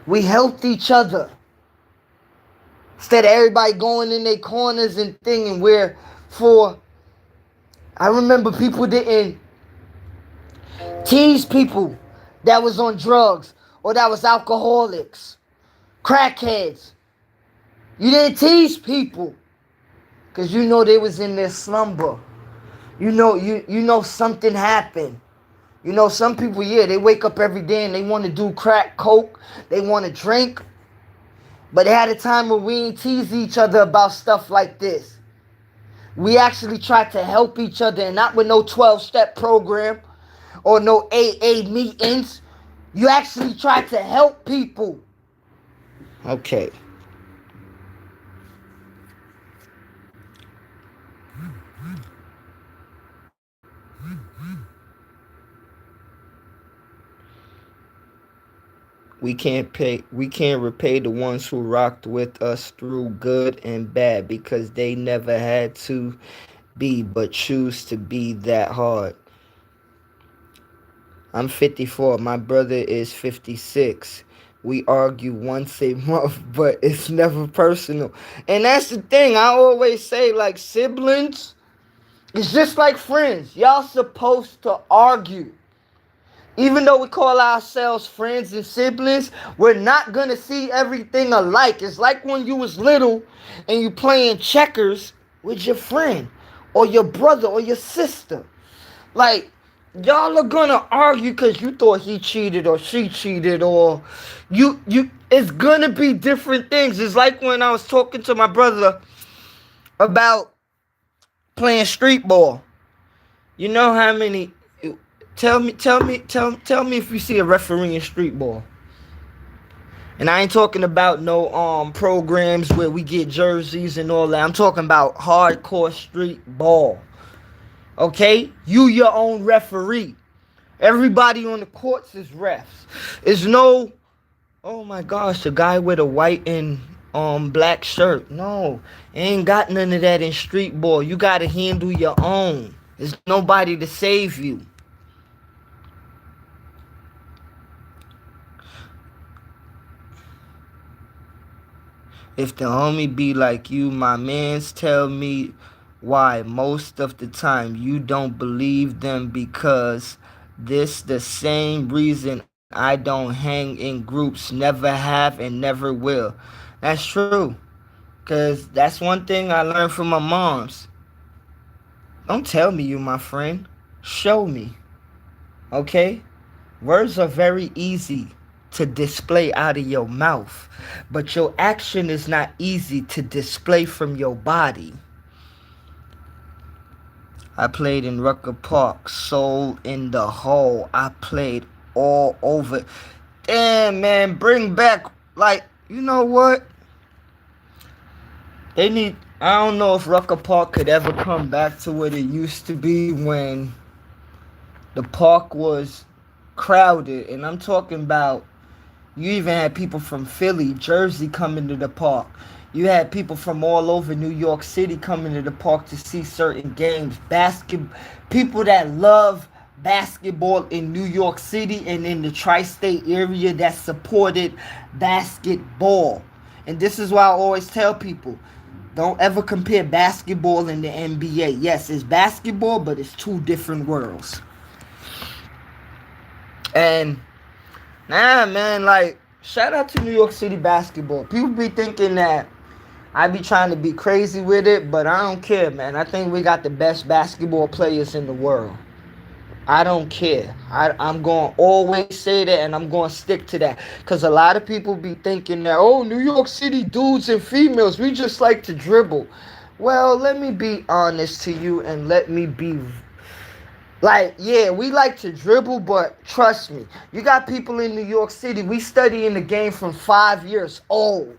We helped each other. Instead of everybody going in their corners and thinking I remember people didn't tease people that was on drugs or that was alcoholics, crackheads. You didn't tease people because you know they was in their slumber. You know something happened. You know, some people, they wake up every day and they want to do crack, coke. They want to drink. But they had a time where we ain't tease each other about stuff like this. We actually tried to help each other, and not with no 12-step program or no AA meetings. You actually tried to help people. Okay. We can't repay the ones who rocked with us through good and bad because they never had to be but choose to be that hard. I'm 54. My brother is 56. We argue once a month, but it's never personal. And that's the thing. I always say, like, siblings, it's just like friends. Y'all supposed to argue. Even though we call ourselves friends and siblings, we're not going to see everything alike. It's like when you was little and you playing checkers with your friend or your brother or your sister. Like, y'all are going to argue because you thought he cheated or she cheated or it's going to be different things. It's like when I was talking to my brother about playing street ball. You know how many... Tell me if you see a referee in street ball. And I ain't talking about no programs where we get jerseys and all that. I'm talking about hardcore street ball. Okay? You your own referee. Everybody on the courts is refs. It's no, oh my gosh, the guy with a white and black shirt. No, ain't got none of that in street ball. You gotta handle your own. There's nobody to save you. If the homie be like you, my mans tell me why most of the time you don't believe them because this the same reason I don't hang in groups, never have and never will. That's true. Because that's one thing I learned from my moms. Don't tell me you my friend. Show me. Okay? Words are very easy to display out of your mouth, but your action is not easy to display from your body. I played in Rucker Park, Soul in the Hole. I played all over. Damn, man, bring back, like, you know what? I don't know if Rucker Park could ever come back to what it used to be when the park was crowded. And I'm talking about, you even had people from Philly, Jersey coming to the park. You had people from all over New York City coming to the park to see certain games. People that love basketball in New York City and in the tri-state area that supported basketball. And this is why I always tell people, don't ever compare basketball and the NBA. Yes, it's basketball, but it's two different worlds. And nah, man, like, shout out to New York City basketball. People be thinking that I be trying to be crazy with it, but I don't care, man. I think we got the best basketball players in the world. I don't care. I'm going to always say that, and I'm going to stick to that. Because a lot of people be thinking that, oh, New York City dudes and females, we just like to dribble. Well, let me be honest to you, and let me be... Like, yeah, we like to dribble, but trust me. You got people in New York City, we studying the game from 5 years old.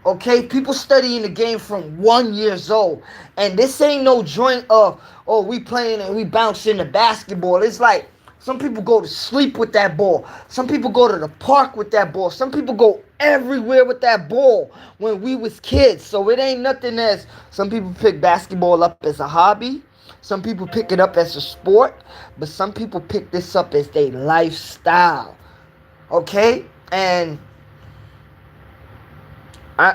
Okay, people studying the game from 1 year old. And this ain't no joint of, oh, we playing and we bouncing the basketball. It's like, some people go to sleep with that ball. Some people go to the park with that ball. Some people go everywhere with that ball when we was kids. So it ain't nothing as, some people pick basketball up as a hobby. Some people pick it up as a sport, but some people pick this up as their lifestyle. Okay? And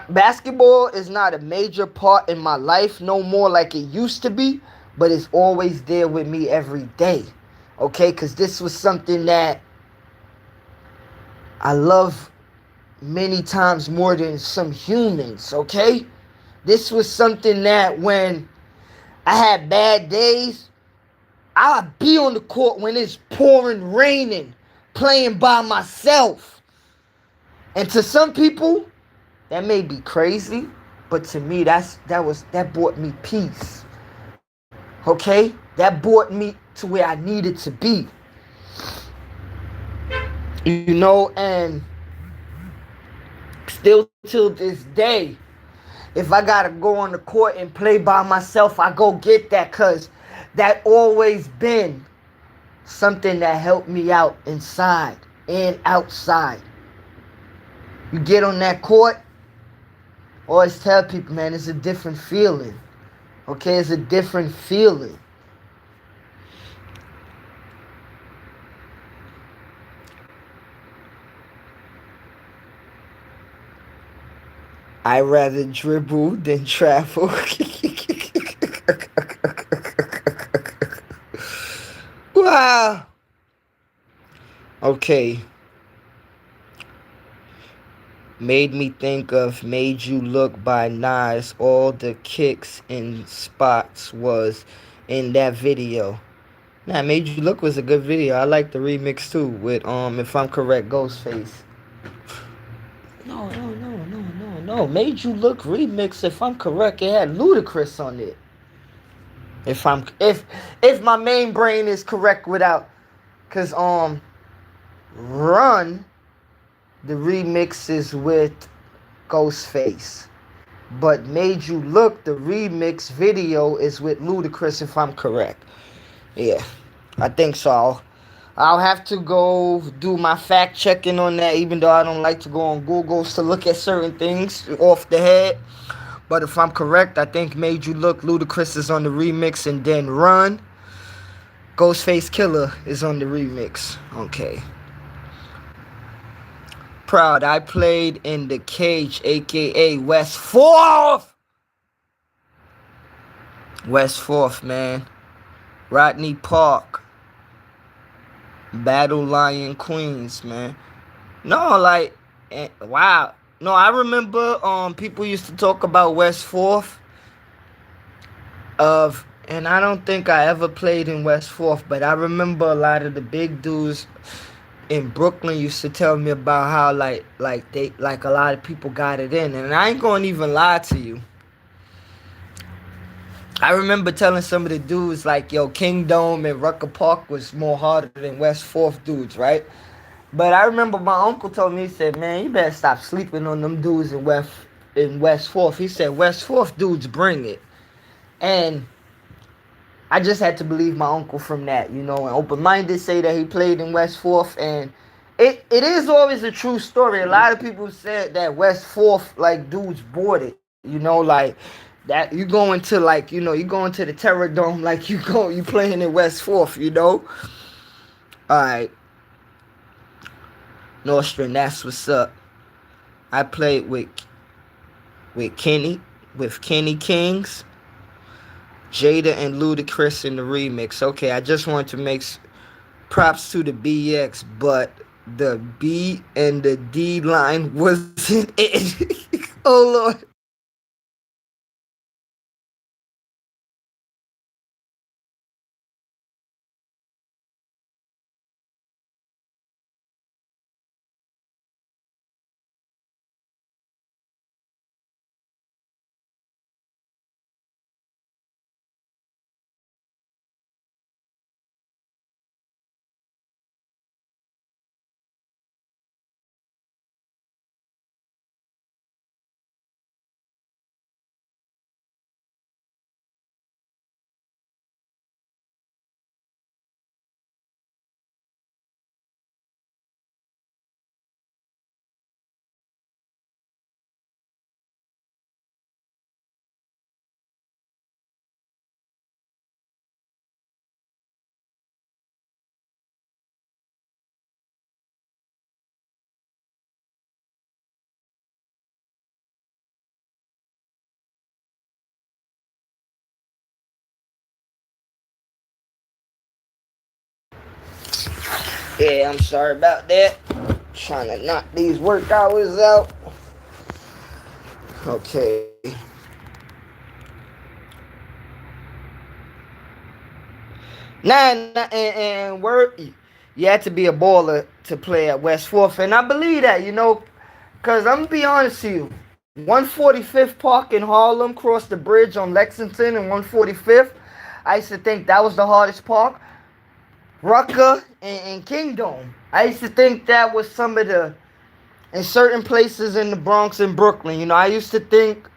basketball is not a major part in my life no more like it used to be, but it's always there with me every day. Okay? Because this was something that I love many times more than some humans. Okay? This was something that when I had bad days, I'd be on the court when it's pouring, raining, playing by myself. And to some people, that may be crazy, but to me, that brought me peace. Okay, that brought me to where I needed to be. And still till this day, if I gotta go on the court and play by myself, I go get that, cause that always been something that helped me out inside and outside. You get on that court, always tell people, man, it's a different feeling. Okay, it's a different feeling. I rather dribble than travel. Wow. Okay. Made me think of Made You Look by Nas. All the kicks and spots was in that video. Nah, Made You Look was a good video. I like the remix too with if I'm correct, Ghostface. No. Made You Look remix, if I'm correct, it had Ludacris on it. If my main brain is correct without, cause Run, the remix is with Ghostface. But Made You Look, the remix video is with Ludacris, if I'm correct. Yeah, I think so. I'll have to go do my fact checking on that, even though I don't like to go on Google to look at certain things off the head. But if I'm correct, I think Made You Look, Ludacris is on the remix, and then Run, Ghostface Killer is on the remix. Okay. Proud, I played in the Cage, aka West 4th. West 4th, man. Rodney Park. Battle Lion Queens, man. No, like, wow. No, I remember people used to talk about West 4th and I don't think I ever played in West 4th, but I remember a lot of the big dudes in Brooklyn used to tell me about how like a lot of people got it in, and I ain't gonna even lie to you. I remember telling some of the dudes like, yo, Kingdom and Rucker Park was more harder than West 4th dudes, right? But I remember my uncle told me, he said, man, you better stop sleeping on them dudes in West 4th. He said, West 4th dudes bring it. And I just had to believe my uncle from that, and Open Minded say that he played in West 4th, and it is always a true story. A lot of people said that West 4th, like, dudes bought it, like, that you go into, like, you go into the Terror Dome, like, you playing in West 4th. Alright. Nostrin, that's what's up. I played with Kenny Kings, Jada, and Ludacris in the remix. Okay, I just wanted to make props to the BX, but the B and the D line wasn't it. Oh Lord. Yeah, I'm sorry about that. Trying to knock these work hours out. Okay. And you had to be a baller to play at West Fourth, and I believe that, cause I'm gonna be honest with you. 145th Park in Harlem, cross the bridge on Lexington and 145th. I used to think that was the hardest park. Rucker and Kingdom. I used to think that was some of the in certain places in the Bronx and Brooklyn. I used to think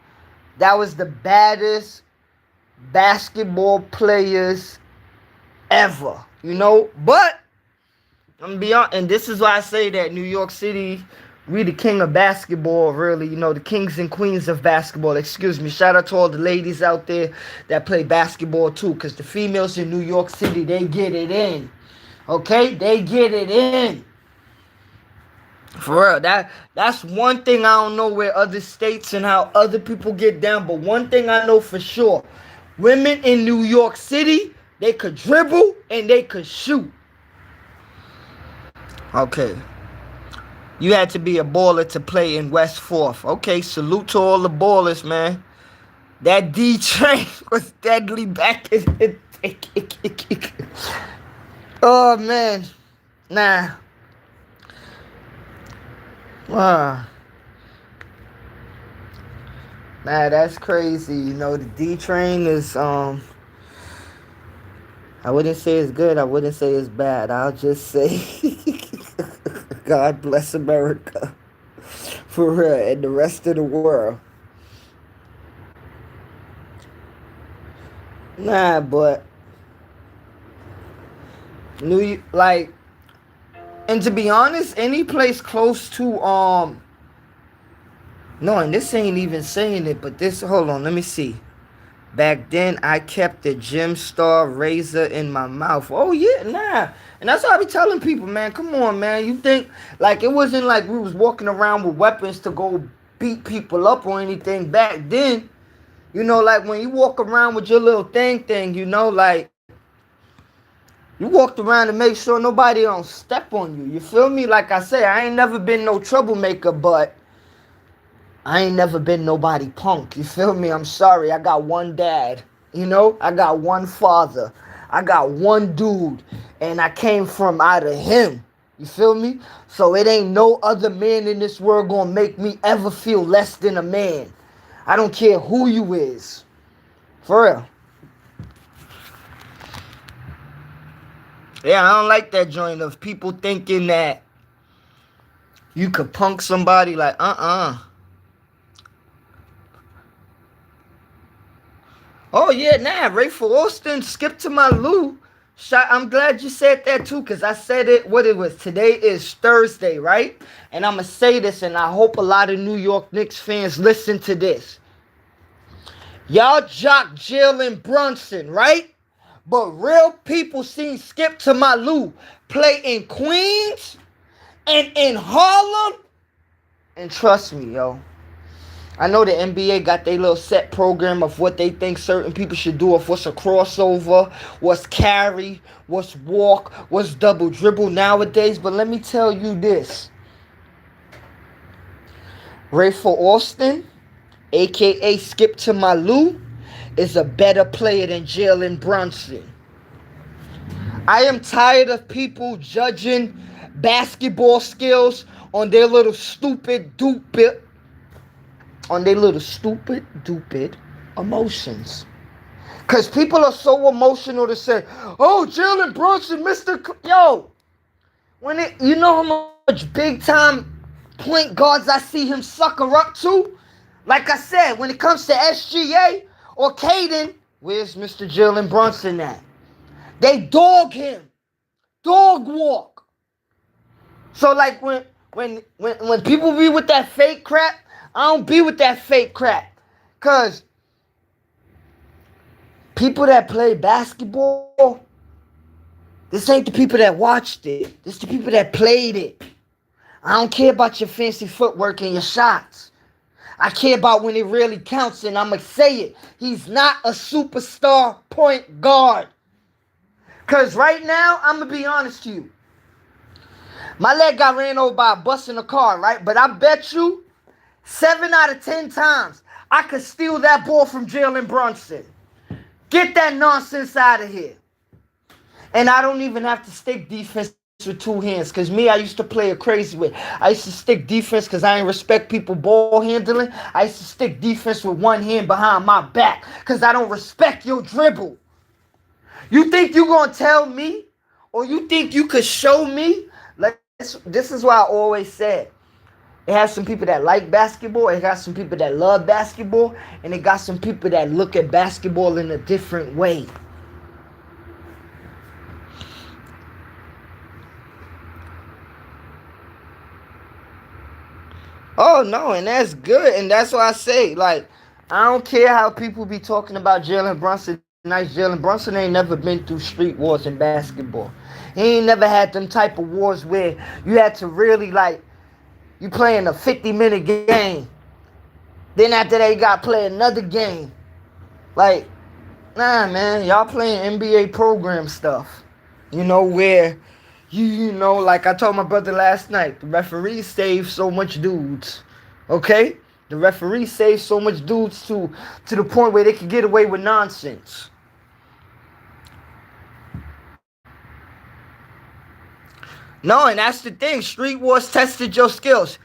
that was the baddest basketball players ever. But I'm gonna be honest, and this is why I say that New York City, we the king of basketball, really. The kings and queens of basketball. Excuse me. Shout out to all the ladies out there that play basketball too, because the females in New York City, they get it in. Okay, they get it in. For real, that's one thing I don't know where other states and how other people get down, but one thing I know for sure, women in New York City, they could dribble and they could shoot. Okay. You had to be a baller to play in West Fourth. Okay, salute to all the ballers, man. That D train was deadly back in the day. Oh, man. Nah. Nah, that's crazy. The D train is I wouldn't say it's good. I wouldn't say it's bad. I'll just say God bless America. For real, and the rest of the world. Nah, but and to be honest, any place close to no, and this ain't even saying it, but hold on, let me see. Back then, I kept the Gem Star razor in my mouth. Oh, yeah, nah. And that's what I be telling people, man. Come on, man. You think, it wasn't like we was walking around with weapons to go beat people up or anything back then. When you walk around with your little thing, you walked around to make sure nobody don't step on you. You feel me? Like I say, I ain't never been no troublemaker, but I ain't never been nobody punk. You feel me? I'm sorry. I got one dad. I got one father. I got one dude. And I came from out of him. You feel me? So it ain't no other man in this world gonna make me ever feel less than a man. I don't care who you is. For real. Yeah, I don't like that joint of people thinking that you could punk somebody like, Oh, yeah, nah, Rayful Austin, Skip to My Lou. I'm glad you said that, too, because I said it, what it was. Today is Thursday, right? And I'm going to say this, and I hope a lot of New York Knicks fans listen to this. Y'all jock Jalen Brunson, right? But real people seen Skip to My Lou play in Queens and in Harlem. And trust me, yo. I know the NBA got their little set program of what they think certain people should do, of what's a crossover, what's carry, what's walk, what's double dribble nowadays. But let me tell you this. Rayful Austin, a.k.a. Skip to My Lou, is a better player than Jalen Brunson. I am tired of people judging basketball skills on their little stupid emotions. Because people are so emotional to say, oh, Jalen Brunson, Yo, you know how much big time point guards I see him sucker up to? Like I said, when it comes to SGA or Caden, where's Mr. Jalen Brunson at? They dog him. Dog walk. So when people be with that fake crap, I don't be with that fake crap. Because people that play basketball, this ain't the people that watched it. This the people that played it. I don't care about your fancy footwork and your shots. I care about when it really counts, and I'm going to say it. He's not a superstar point guard. Because right now, I'm going to be honest to you. My leg got ran over by a bus in a car, right? But I bet you 7 out of 10 times I could steal that ball from Jalen Brunson. Get that nonsense out of here. And I don't even have to stick defense with two hands. Because me, I used to play a crazy way. I used to stick defense because I didn't respect people ball handling. I used to stick defense with one hand behind my back because I don't respect your dribble. You think you going to tell me, or you think you could show me? This is why I always said, it has some people that like basketball, it got some people that love basketball, and it got some people that look at basketball in a different way. Oh, no, and that's good. And that's why I say, like, I don't care how people be talking about Jalen Brunson. Nice, Jalen Brunson ain't never been through street wars in basketball. He ain't never had them type of wars where you had to really, like, you playing a 50-minute game. Then after that, you got to play another game. Like, nah, man, y'all playing NBA program stuff. You know, where... You know, like I told my brother last night, the referee saved so much dudes. Okay? The referee saved so much dudes to the point where they could get away with nonsense. No, and that's the thing. Street Wars tested your skills.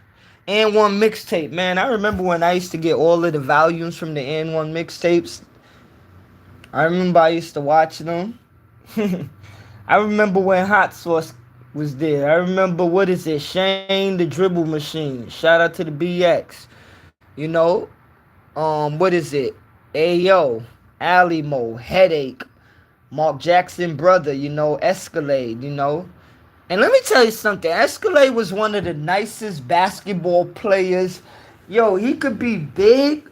And1 mixtape, man. I remember when I used to get all of the volumes from the And1 mixtapes. I remember I used to watch them. I remember when Hot Sauce was there. I remember, what is it? Shane the Dribble Machine. Shout out to the BX. You know? What is it? Ayo, Alley Mo, Headache, Mark Jackson Brother, you know, Escalade, you know. And let me tell you something. Escalade was one of the nicest basketball players. Yo, he could be big,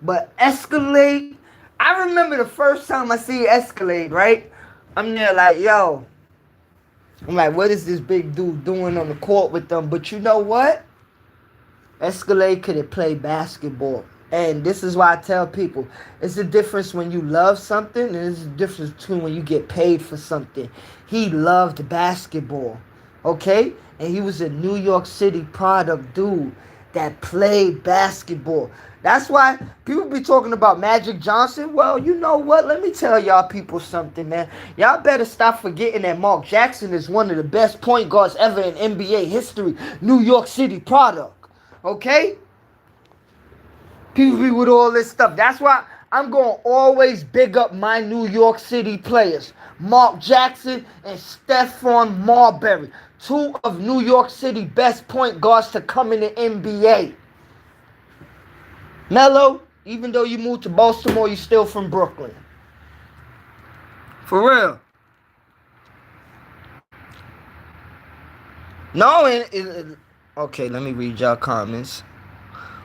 but Escalade, I remember the first time I see Escalade, right? I'm there like, yo. I'm like, what is this big dude doing on the court with them? But you know what? Escalade could have played basketball. And this is why I tell people, it's the difference when you love something, and it's the difference between when you get paid for something. He loved basketball, okay? And he was a New York City product dude that played basketball. That's why people be talking about Magic Johnson. Well, you know what? Let me tell y'all people something, man. Y'all better stop forgetting that Mark Jackson is one of the best point guards ever in NBA history. New York City product. Okay? People be with all this stuff. That's why I'm going to always big up my New York City players. Mark Jackson and Stephon Marbury. Two of New York City best point guards to come in the NBA. Melo, even though you moved to Baltimore, you still from Brooklyn. For real. No, okay, let me read y'all comments.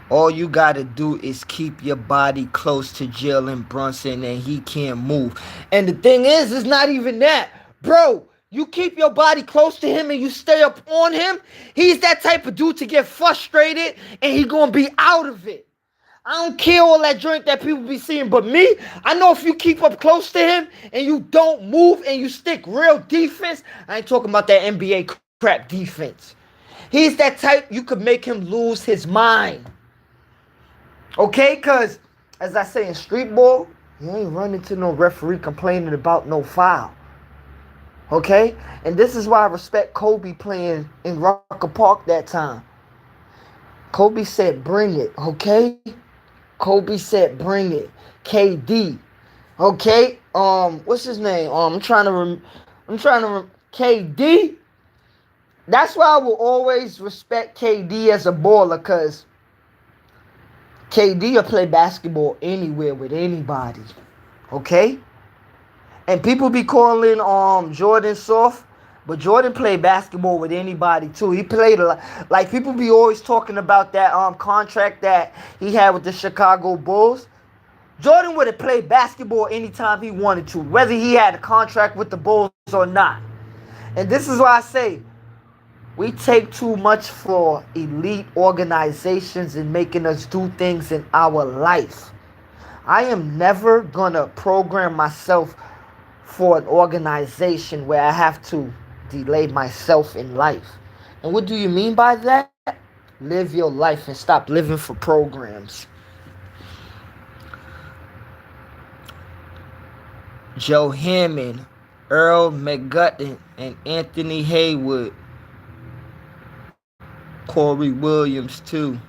All you gotta do is keep your body close to Jalen Brunson and he can't move. And the thing is, it's not even that. Bro, you keep your body close to him and you stay up on him, he's that type of dude to get frustrated and he gonna be out of it. I don't care all that drink that people be seeing, but me, I know if you keep up close to him and you don't move and you stick real defense, I ain't talking about that NBA crap defense. He's that type you could make him lose his mind. Okay, because, as I say in street ball, you ain't running to no referee complaining about no foul. Okay? And this is why I respect Kobe playing in Rucker Park that time. Kobe said, bring it, okay? Kobe said, bring it. KD. Okay? What's his name? KD. That's why I will always respect KD as a baller, because KD will play basketball anywhere with anybody. Okay? And people be calling Jordan soft, but Jordan played basketball with anybody too. He played a lot. Like, people be always talking about that contract that he had with the Chicago Bulls. Jordan would have played basketball anytime he wanted to, whether he had a contract with the Bulls or not. And this is why I say, we take too much for elite organizations and making us do things in our life. I am never going to program myself for an organization where I have to delay myself in life. And what do you mean by that? Live your life and stop living for programs. Joe Hammond, Earl McGutton, and Anthony Haywood. Corey Williams, too.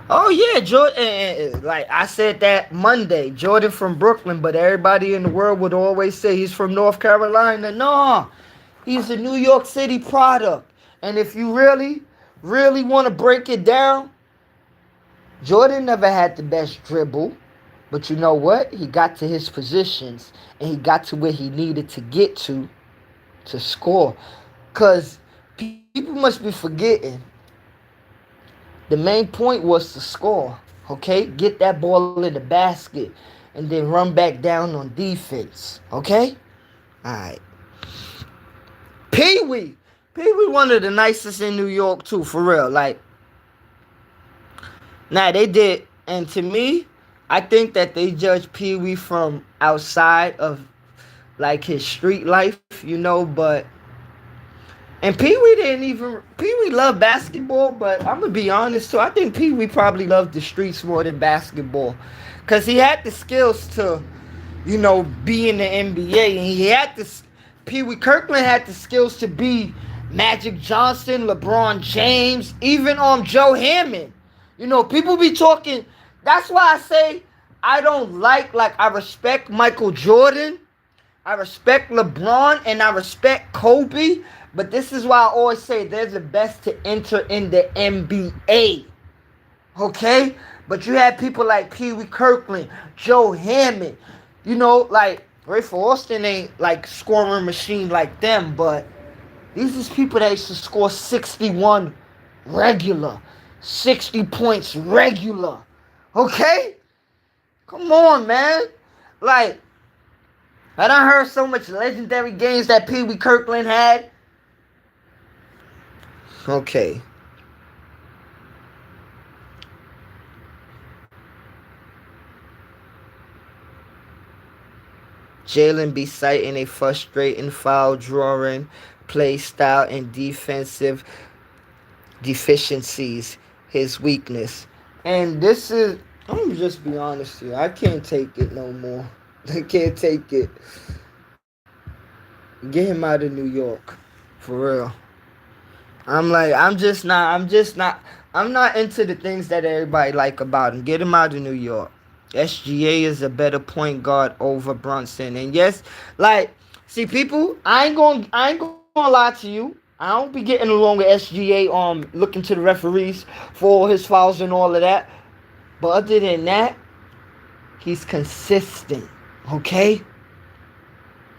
Oh, yeah, Jordan. Like I said that Monday, Jordan from Brooklyn, but everybody in the world would always say he's from North Carolina. No, he's a New York City product. And if you really, really want to break it down, Jordan never had the best dribble. But you know what? He got to his positions and he got to where he needed to get to score. Because people must be forgetting the main point was to score. Okay? Get that ball in the basket and then run back down on defense. Okay? Alright. Pee Wee. Pee Wee one of the nicest in New York too, for real. Like, now they did, and to me, I think that they judge Pee Wee from outside of like his street life, you know, but and Pee Wee loved basketball, but I'm gonna be honest too, I think Pee Wee probably loved the streets more than basketball. Cause he had the skills to, you know, be in the NBA, and he had the Pee Wee Kirkland had the skills to be Magic Johnson, LeBron James, even Joe Hammond. You know, people be talking. That's why I say I don't like I respect Michael Jordan, I respect LeBron, and I respect Kobe. But this is why I always say they're the best to enter in the NBA. Okay? But you had people like Pee Wee Kirkland, Joe Hammond. You know, like Rayford Austin ain't like scoring machine like them, but these is people that used to score 61 regular, 60 points regular. Okay? Come on, man. Like, I done heard so much legendary games that Pee Wee Kirkland had. Okay. Jalen be citing a frustrating foul drawing, play style, and defensive deficiencies, his weakness. And this is, I'm gonna just be honest here, I can't take it no more. I can't take it. Get him out of New York. For real. I'm not into the things that everybody like about him. Get him out of New York. SGA is a better point guard over Brunson. And yes, like, see, people, I ain't gonna lie to you. I don't be getting along with SGA looking to the referees for all his fouls and all of that. But other than that, he's consistent. Okay?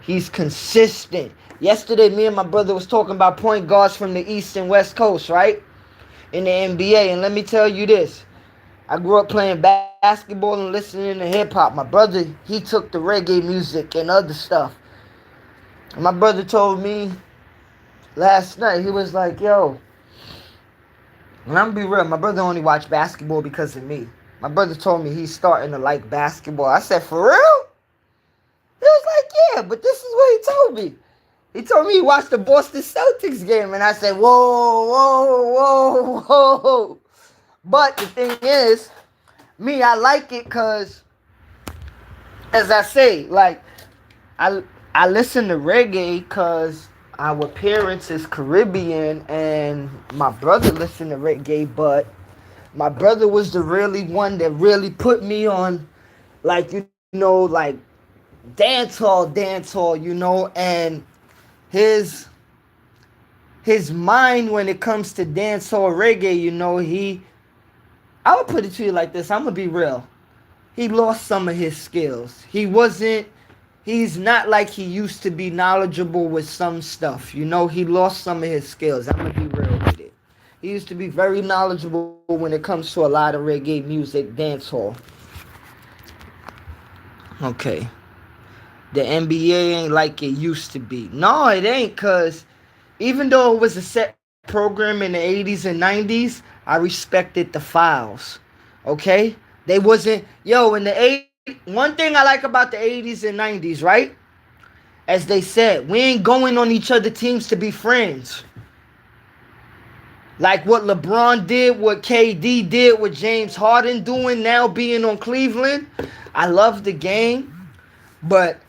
He's consistent. Yesterday, me and my brother was talking about point guards from the East and West Coast, right? In the NBA. And let me tell you this. I grew up playing basketball and listening to hip-hop. My brother, he took the reggae music and other stuff. And my brother told me last night, he was like, yo, and I'm going to be real, my brother only watched basketball because of me. My brother told me he's starting to like basketball. I said, for real? He was like, yeah, but this is what he told me. He told me he watched the Boston Celtics game, and I said, whoa. But the thing is, me, I like it because, as I say, like, I listen to reggae because our parents is Caribbean, and my brother listened to reggae, but my brother was the really one that really put me on, like, you know, like, dance hall, you know, and his mind when it comes to dance hall reggae, you know, I would put it to you like this, I'm gonna be real. He lost some of his skills. He's not like he used to be knowledgeable with some stuff, you know, he lost some of his skills. I'm gonna be real with it. He used to be very knowledgeable when it comes to a lot of reggae music, dance hall. Okay. The NBA ain't like it used to be. No, it ain't, because even though it was a set program in the 80s and 90s, I respected the fouls. Okay? They wasn't, in the 80s, one thing I like about the 80s and 90s, right? As they said, we ain't going on each other teams to be friends. Like what LeBron did, what KD did, what James Harden doing now being on Cleveland. I love the game, but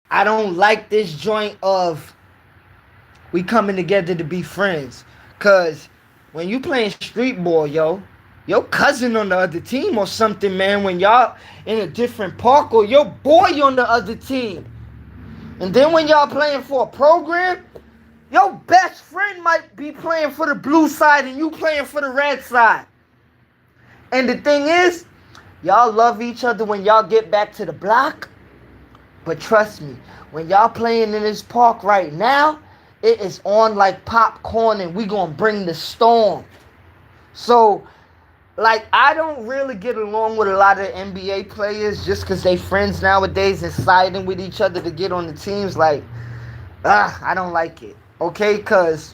I don't like this joint of we coming together to be friends. Cause when you playing street ball, yo, your cousin on the other team or something, man, when y'all in a different park or your boy on the other team. And then when y'all playing for a program, your best friend might be playing for the blue side and you playing for the red side. And the thing is, y'all love each other when y'all get back to the block. But trust me, when y'all playing in this park right now, it is on like popcorn and we gonna bring the storm. So, like, I don't really get along with a lot of NBA players just because they friends nowadays and siding with each other to get on the teams. Like, I don't like it. Okay, because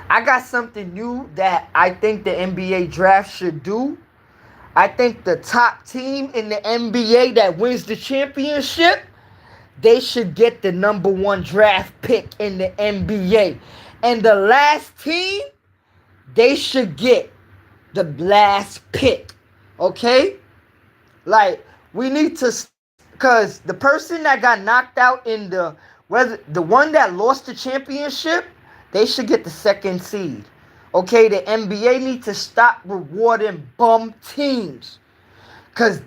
I got something new that I think the NBA draft should do. I think the top team in the NBA that wins the championship, they should get the number 1 draft pick in the NBA. And the last team, they should get the last pick. Okay? Like, we need to, because the person that got knocked out in the one that lost the championship, they should get the 2nd seed. Okay, the NBA need to stop rewarding bum teams. Because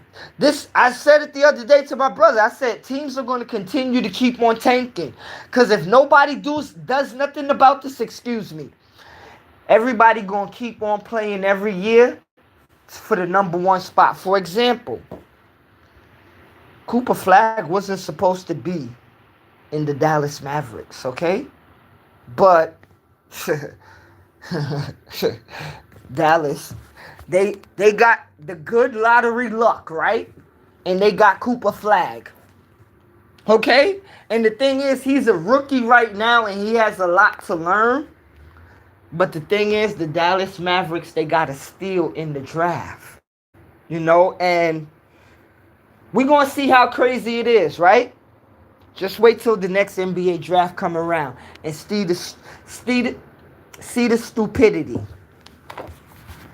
I said it the other day to my brother. I said teams are going to continue to keep on tanking. Because if nobody does nothing about this, everybody going to keep on playing every year for the number 1 spot. For example, Cooper Flag wasn't supposed to be in the Dallas Mavericks, okay? But Dallas, they got the good lottery luck, right? And they got Cooper Flag. Okay? And the thing is, he's a rookie right now and he has a lot to learn. But the thing is, the Dallas Mavericks, they got a steal in the draft. You know, and we're going to see how crazy it is, right? Just wait till the next NBA draft come around and see the stupidity.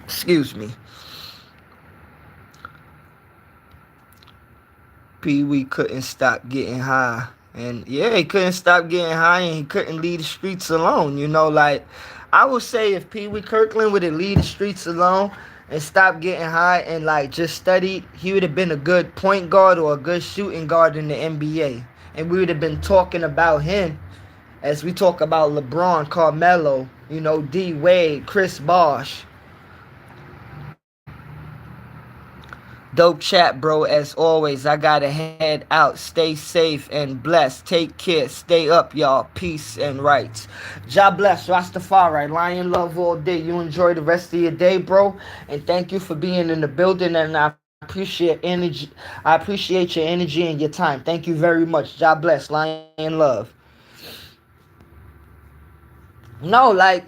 Excuse me. Pee Wee couldn't stop getting high. And yeah, he couldn't stop getting high and he couldn't leave the streets alone. You know, like, I would say if Pee Wee Kirkland would have leave the streets alone and stop getting high and, like, just studied, he would have been a good point guard or a good shooting guard in the NBA. And we would have been talking about him as we talk about LeBron, Carmelo, you know, D. Wade, Chris Bosh. Dope chat, bro. As always, I gotta head out. Stay safe and blessed. Take care. Stay up, y'all. Peace and rights. God bless. Rastafari. Lion love all day. You enjoy the rest of your day, bro. And thank you for being in the building. And I appreciate energy. I appreciate your energy and your time. Thank you very much. God bless. Lion love. No, like,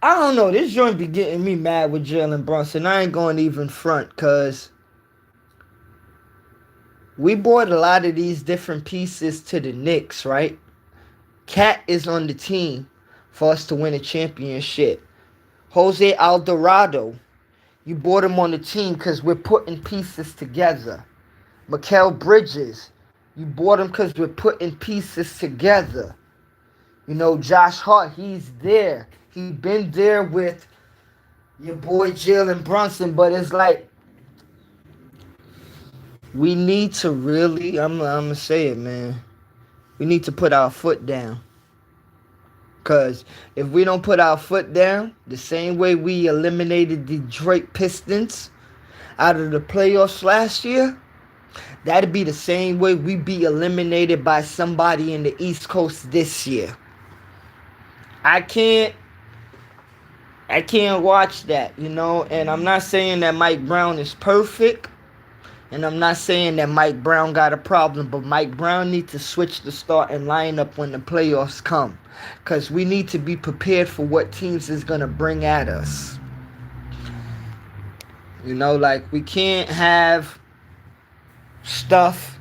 I don't know. This joint be getting me mad with Jalen Brunson. I ain't going to even front because we bought a lot of these different pieces to the Knicks, right? Cat is on the team for us to win a championship. Jose Alvarado, you bought him on the team because we're putting pieces together. Mikal Bridges, you bought him because we're putting pieces together. You know, Josh Hart, he's there. He been there with your boy Jalen Brunson, but it's like we need to really, I'm going to say it, man. We need to put our foot down. Because if we don't put our foot down, the same way we eliminated the Detroit Pistons out of the playoffs last year, that'd be the same way we be eliminated by somebody in the East Coast this year. I can't watch that, you know, and I'm not saying that Mike Brown is perfect, and I'm not saying that Mike Brown got a problem, but Mike Brown needs to switch the starting lineup when the playoffs come, because we need to be prepared for what teams is going to bring at us. You know, like, we can't have stuff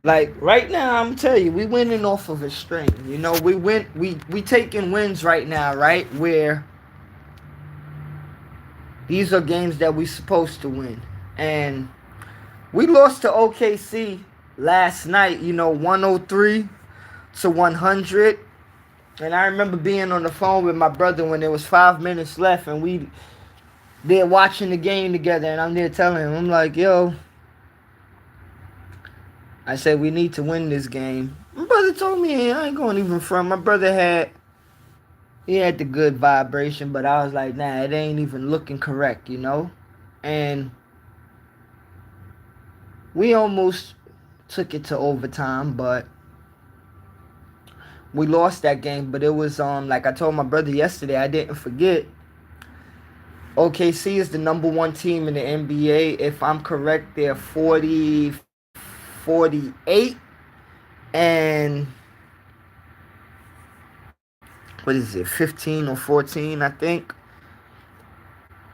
Like right now, I'm telling you, we winning off of a string. You know, we taking wins right now, right? Where these are games that we supposed to win. And we lost to OKC last night, 103 to 100. And I remember being on the phone with my brother when there was 5 minutes left, and they're watching the game together, and I'm there telling him, I'm like, yo, I said we need to win this game. My brother told me, hey, I ain't going even front. My brother he had the good vibration, but I was like, nah, it ain't even looking correct, And we almost took it to overtime, but we lost that game. But it was like I told my brother yesterday, I didn't forget. OKC is the number one team in the NBA. If I'm correct, they're 48 and what is it, 15 or 14, I think.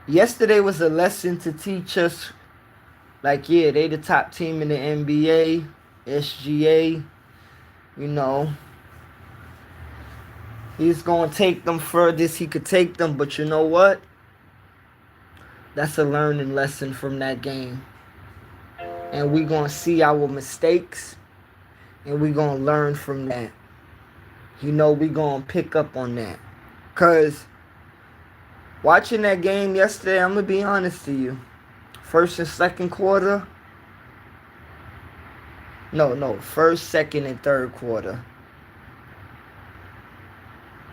Yesterday was a lesson to teach us, like, yeah, they the top team in the NBA, SGA, He's going to take them furthest he could take them, but you know what? That's a learning lesson from that game. And we're going to see our mistakes, and we're going to learn from that. We're going to pick up on that. Because watching that game yesterday, I'm going to be honest to you. First and second quarter. No. First, second, and third quarter.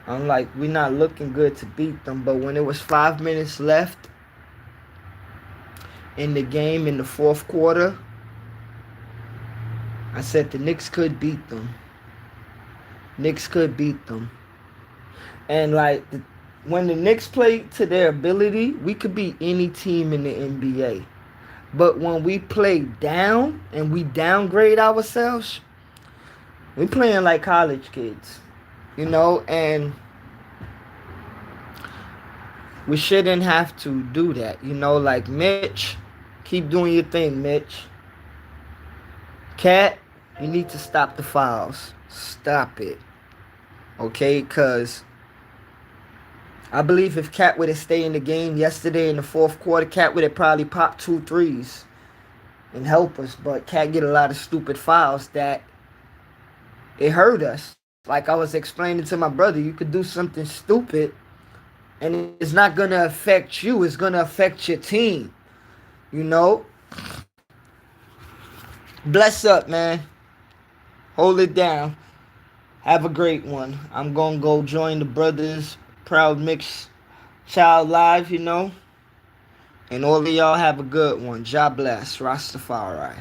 I'm like, we're not looking good to beat them. But when it was 5 minutes left in the game in the fourth quarter, I said the Knicks could beat them. Knicks could beat them. And like, when the Knicks play to their ability, we could beat any team in the NBA. But when we play down and we downgrade ourselves, we playing like college kids, and we shouldn't have to do that, like Mitch, keep doing your thing, Mitch. Cat, you need to stop the fouls. Stop it. Okay, because I believe if Cat would have stayed in the game yesterday in the fourth quarter, Cat would have probably popped 2 threes and help us. But Cat get a lot of stupid fouls that it hurt us. Like I was explaining to my brother, you could do something stupid and it's not going to affect you. It's going to affect your team. Bless up, man. Hold it down. Have a great one. I'm going to go join the brothers Proud Mix Child Live, And all of y'all have a good one. God bless. Rastafari.